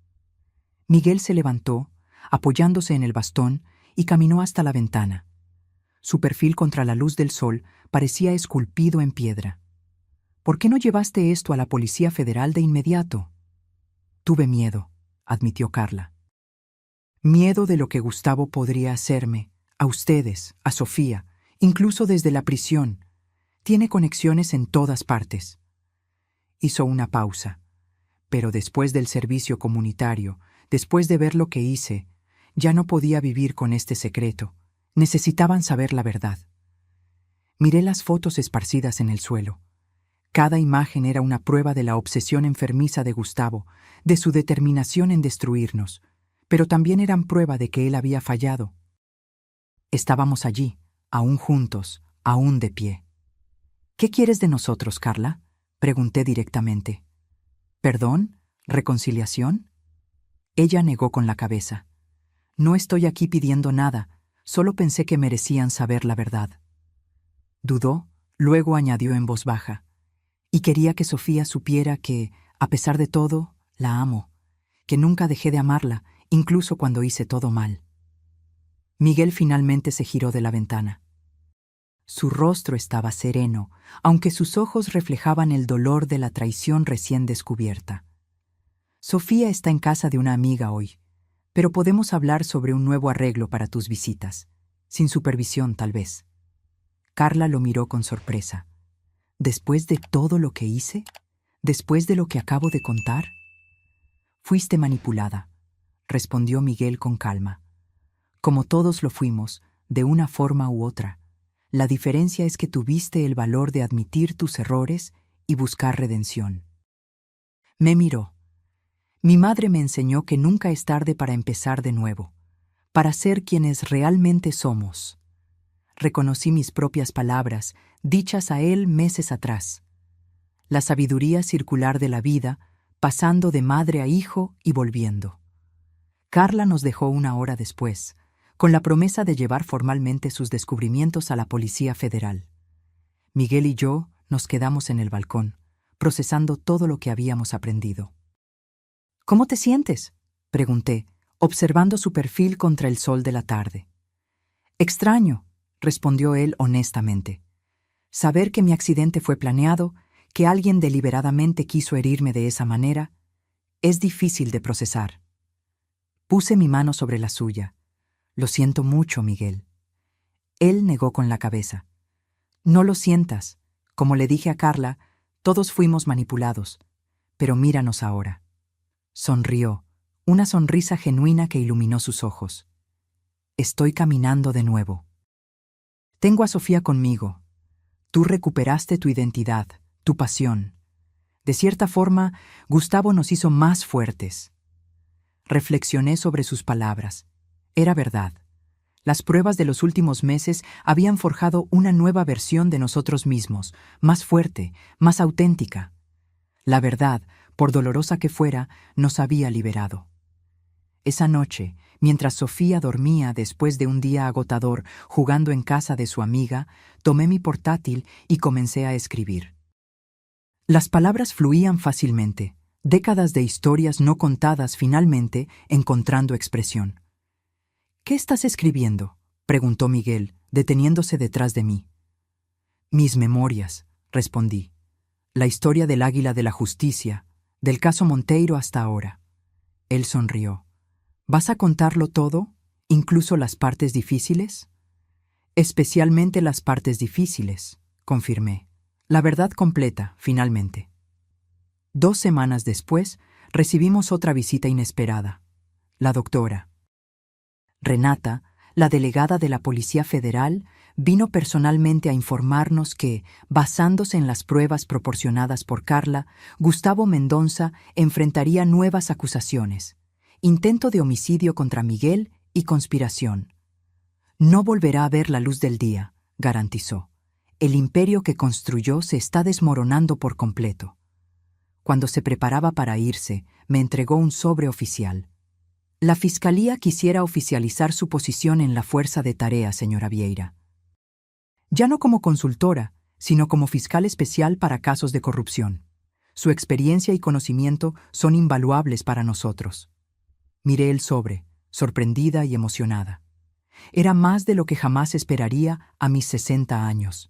Miguel se levantó, apoyándose en el bastón, y caminó hasta la ventana. Su perfil contra la luz del sol parecía esculpido en piedra. ¿Por qué no llevaste esto a la Policía Federal de inmediato? Tuve miedo, admitió Carla. Miedo de lo que Gustavo podría hacerme, a ustedes, a Sofía, incluso desde la prisión. Tiene conexiones en todas partes. Hizo una pausa. Pero después del servicio comunitario, después de ver lo que hice, ya no podía vivir con este secreto. Necesitaban saber la verdad. Miré las fotos esparcidas en el suelo. Cada imagen era una prueba de la obsesión enfermiza de Gustavo, de su determinación en destruirnos, pero también eran prueba de que él había fallado. Estábamos allí, aún juntos, aún de pie. ¿Qué quieres de nosotros, Carla?, pregunté directamente. ¿Perdón? ¿Reconciliación? Ella negó con la cabeza. No estoy aquí pidiendo nada, solo pensé que merecían saber la verdad. Dudó, luego añadió en voz baja. Y quería que Sofía supiera que, a pesar de todo, la amo, que nunca dejé de amarla, incluso cuando hice todo mal. Miguel finalmente se giró de la ventana. Su rostro estaba sereno, aunque sus ojos reflejaban el dolor de la traición recién descubierta. Sofía está en casa de una amiga hoy, pero podemos hablar sobre un nuevo arreglo para tus visitas, sin supervisión tal vez. Carla lo miró con sorpresa. ¿Después de todo lo que hice? ¿Después de lo que acabo de contar? Fuiste manipulada, respondió Miguel con calma. Como todos lo fuimos, de una forma u otra. La diferencia es que tuviste el valor de admitir tus errores y buscar redención. Me miró. Mi madre me enseñó que nunca es tarde para empezar de nuevo, para ser quienes realmente somos. Reconocí mis propias palabras, dichas a él meses atrás. La sabiduría circular de la vida, pasando de madre a hijo y volviendo. Carla nos dejó 1 hora después, con la promesa de llevar formalmente sus descubrimientos a la Policía Federal. Miguel y yo nos quedamos en el balcón, procesando todo lo que habíamos aprendido. ¿Cómo te sientes?, pregunté, observando su perfil contra el sol de la tarde. Extraño, respondió él honestamente. Saber que mi accidente fue planeado, que alguien deliberadamente quiso herirme de esa manera, es difícil de procesar. Puse mi mano sobre la suya. Lo siento mucho, Miguel. Él negó con la cabeza. No lo sientas. Como le dije a Carla, todos fuimos manipulados. Pero míranos ahora. Sonrió, una sonrisa genuina que iluminó sus ojos. Estoy caminando de nuevo. Tengo a Sofía conmigo. Tú recuperaste tu identidad, tu pasión. De cierta forma, Gustavo nos hizo más fuertes. Reflexioné sobre sus palabras. Era verdad. Las pruebas de los últimos meses habían forjado una nueva versión de nosotros mismos, más fuerte, más auténtica. La verdad, por dolorosa que fuera, nos había liberado. Esa noche, mientras Sofía dormía después de un día agotador jugando en casa de su amiga, tomé mi portátil y comencé a escribir. Las palabras fluían fácilmente, décadas de historias no contadas finalmente encontrando expresión. ¿Qué estás escribiendo?, preguntó Miguel, deteniéndose detrás de mí. Mis memorias, respondí. La historia del Águila de la Justicia, del caso Monteiro hasta ahora. Él sonrió. ¿Vas a contarlo todo, incluso las partes difíciles? Especialmente las partes difíciles, confirmé. La verdad completa, finalmente. 2 semanas después, recibimos otra visita inesperada. La doctora. Renata, la delegada de la Policía Federal, vino personalmente a informarnos que, basándose en las pruebas proporcionadas por Carla, Gustavo Mendonça enfrentaría nuevas acusaciones, intento de homicidio contra Miguel y conspiración. No volverá a ver la luz del día, garantizó. El imperio que construyó se está desmoronando por completo. Cuando se preparaba para irse, me entregó un sobre oficial. La Fiscalía quisiera oficializar su posición en la Fuerza de Tarea, señora Vieira. Ya no como consultora, sino como fiscal especial para casos de corrupción. Su experiencia y conocimiento son invaluables para nosotros. Miré el sobre, sorprendida y emocionada. Era más de lo que jamás esperaría a mis 60 años.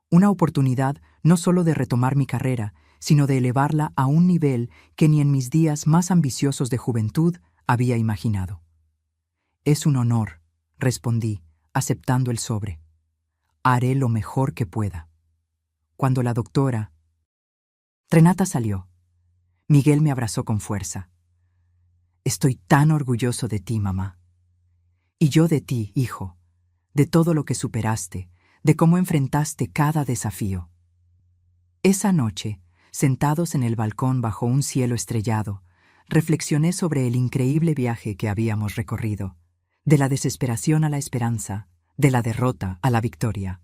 Una oportunidad no solo de retomar mi carrera, sino de elevarla a un nivel que ni en mis días más ambiciosos de juventud había imaginado. Es un honor, respondí, aceptando el sobre. Haré lo mejor que pueda. Cuando la doctora Renata salió, Miguel me abrazó con fuerza. Estoy tan orgulloso de ti, mamá. Y yo de ti, hijo, de todo lo que superaste, de cómo enfrentaste cada desafío. Esa noche, sentados en el balcón bajo un cielo estrellado, reflexioné sobre el increíble viaje que habíamos recorrido, de la desesperación a la esperanza, de la derrota a la victoria.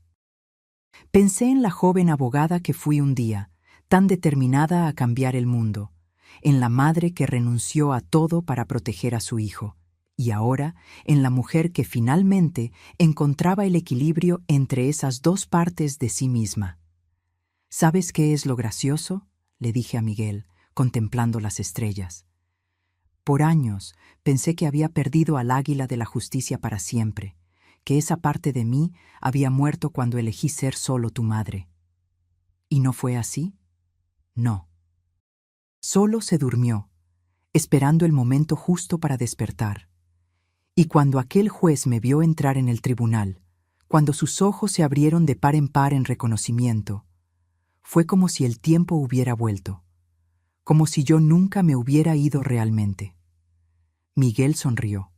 Pensé en la joven abogada que fui un día, tan determinada a cambiar el mundo, en la madre que renunció a todo para proteger a su hijo, y ahora en la mujer que finalmente encontraba el equilibrio entre esas dos partes de sí misma. ¿Sabes qué es lo gracioso?, le dije a Miguel, contemplando las estrellas. Por años pensé que había perdido al águila de la justicia para siempre, que esa parte de mí había muerto cuando elegí ser solo tu madre. ¿Y no fue así? No. Solo se durmió, esperando el momento justo para despertar. Y cuando aquel juez me vio entrar en el tribunal, cuando sus ojos se abrieron de par en par en reconocimiento, fue como si el tiempo hubiera vuelto, como si yo nunca me hubiera ido realmente. Miguel sonrió.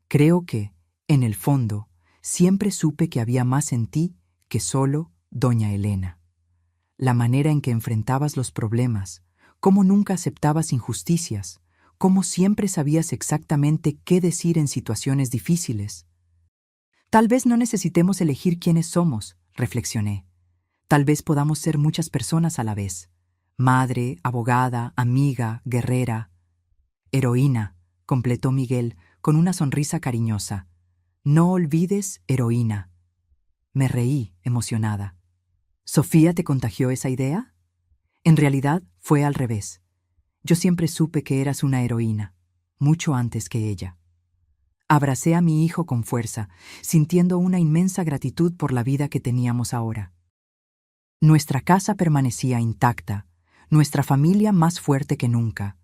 Creo que, en el fondo, siempre supe que había más en ti que solo doña Elena. La manera en que enfrentabas los problemas, cómo nunca aceptabas injusticias, cómo siempre sabías exactamente qué decir en situaciones difíciles. Tal vez no necesitemos elegir quiénes somos, reflexioné. Tal vez podamos ser muchas personas a la vez. Madre, abogada, amiga, guerrera. Heroína, completó Miguel con una sonrisa cariñosa. No olvides, heroína. Me reí, emocionada. ¿Sofía te contagió esa idea? En realidad fue al revés. Yo siempre supe que eras una heroína, mucho antes que ella. Abracé a mi hijo con fuerza, sintiendo una inmensa gratitud por la vida que teníamos ahora. Nuestra casa permanecía intacta, nuestra familia más fuerte que nunca.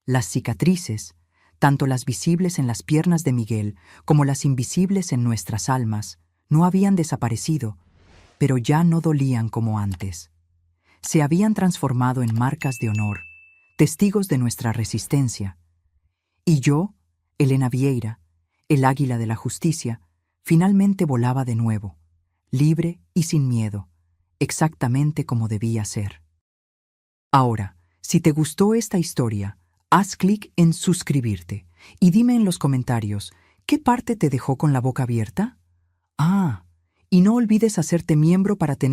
Las cicatrices, tanto las visibles en las piernas de Miguel como las invisibles en nuestras almas, no habían desaparecido, pero ya no dolían como antes. Se habían transformado en marcas de honor, testigos de nuestra resistencia. Y yo, Elena Vieira, el águila de la justicia, finalmente volaba de nuevo, libre y sin miedo, exactamente como debía ser. Ahora, si te gustó esta historia, haz clic en suscribirte y dime en los comentarios, ¿qué parte te dejó con la boca abierta? Y no olvides hacerte miembro para tener